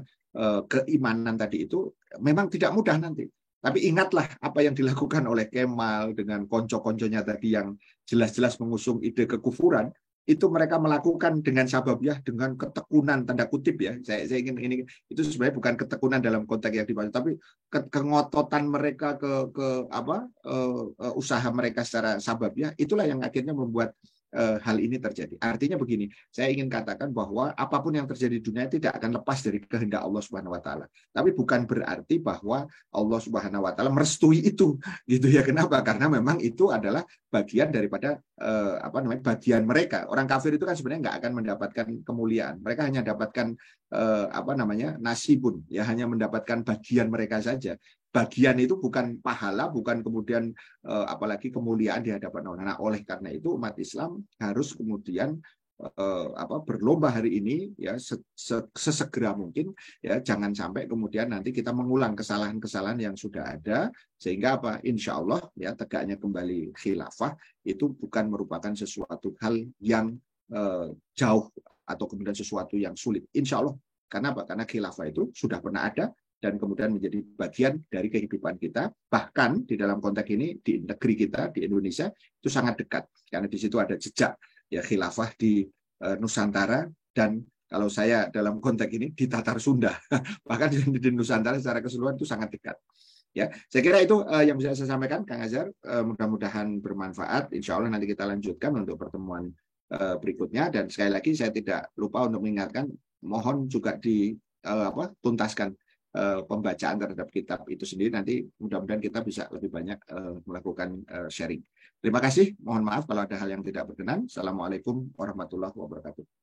keimanan tadi itu memang tidak mudah nanti. Tapi ingatlah apa yang dilakukan oleh Kemal dengan konco-konconya tadi yang jelas-jelas mengusung ide kekufuran, itu mereka melakukan dengan sababiah, dengan ketekunan tanda kutip ya. Saya ingin ini itu sebenarnya bukan ketekunan dalam konteks yang dimaksud, tapi kengototan mereka usaha mereka secara sababiah, itulah yang akhirnya membuat hal ini terjadi. Artinya begini, saya ingin katakan bahwa apapun yang terjadi di dunia tidak akan lepas dari kehendak Allah Subhanahu wa taala. Tapi bukan berarti bahwa Allah Subhanahu wa taala merestui itu gitu ya. Kenapa? Karena memang itu adalah bagian daripada bagian mereka. Orang kafir itu kan sebenarnya nggak akan mendapatkan kemuliaan. Mereka hanya dapatkan nasibun, ya hanya mendapatkan bagian mereka saja. Bagian itu bukan pahala, bukan kemudian apalagi kemuliaan di hadapan Allah. Nah, oleh karena itu umat Islam harus kemudian berlomba hari ini ya sesegera mungkin ya jangan sampai kemudian nanti kita mengulang kesalahan-kesalahan yang sudah ada sehingga insya Allah ya tegaknya kembali khilafah itu bukan merupakan sesuatu hal yang jauh atau kemudian sesuatu yang sulit insya Allah. Karena karena khilafah itu sudah pernah ada dan kemudian menjadi bagian dari kehidupan kita. Bahkan di dalam konteks ini di negeri kita di Indonesia itu sangat dekat karena di situ ada jejak ya khilafah di Nusantara dan kalau saya dalam konteks ini di Tatar Sunda bahkan di Nusantara secara keseluruhan itu sangat dekat. Ya, saya kira itu yang bisa saya sampaikan, Kang Azhar. Mudah-mudahan bermanfaat. Insya Allah nanti kita lanjutkan untuk pertemuan berikutnya. Dan sekali lagi saya tidak lupa untuk mengingatkan, mohon juga dituntaskan pembacaan terhadap kitab itu sendiri, nanti mudah-mudahan kita bisa lebih banyak melakukan sharing. Terima kasih. Mohon maaf kalau ada hal yang tidak berkenan. Assalamualaikum warahmatullahi wabarakatuh.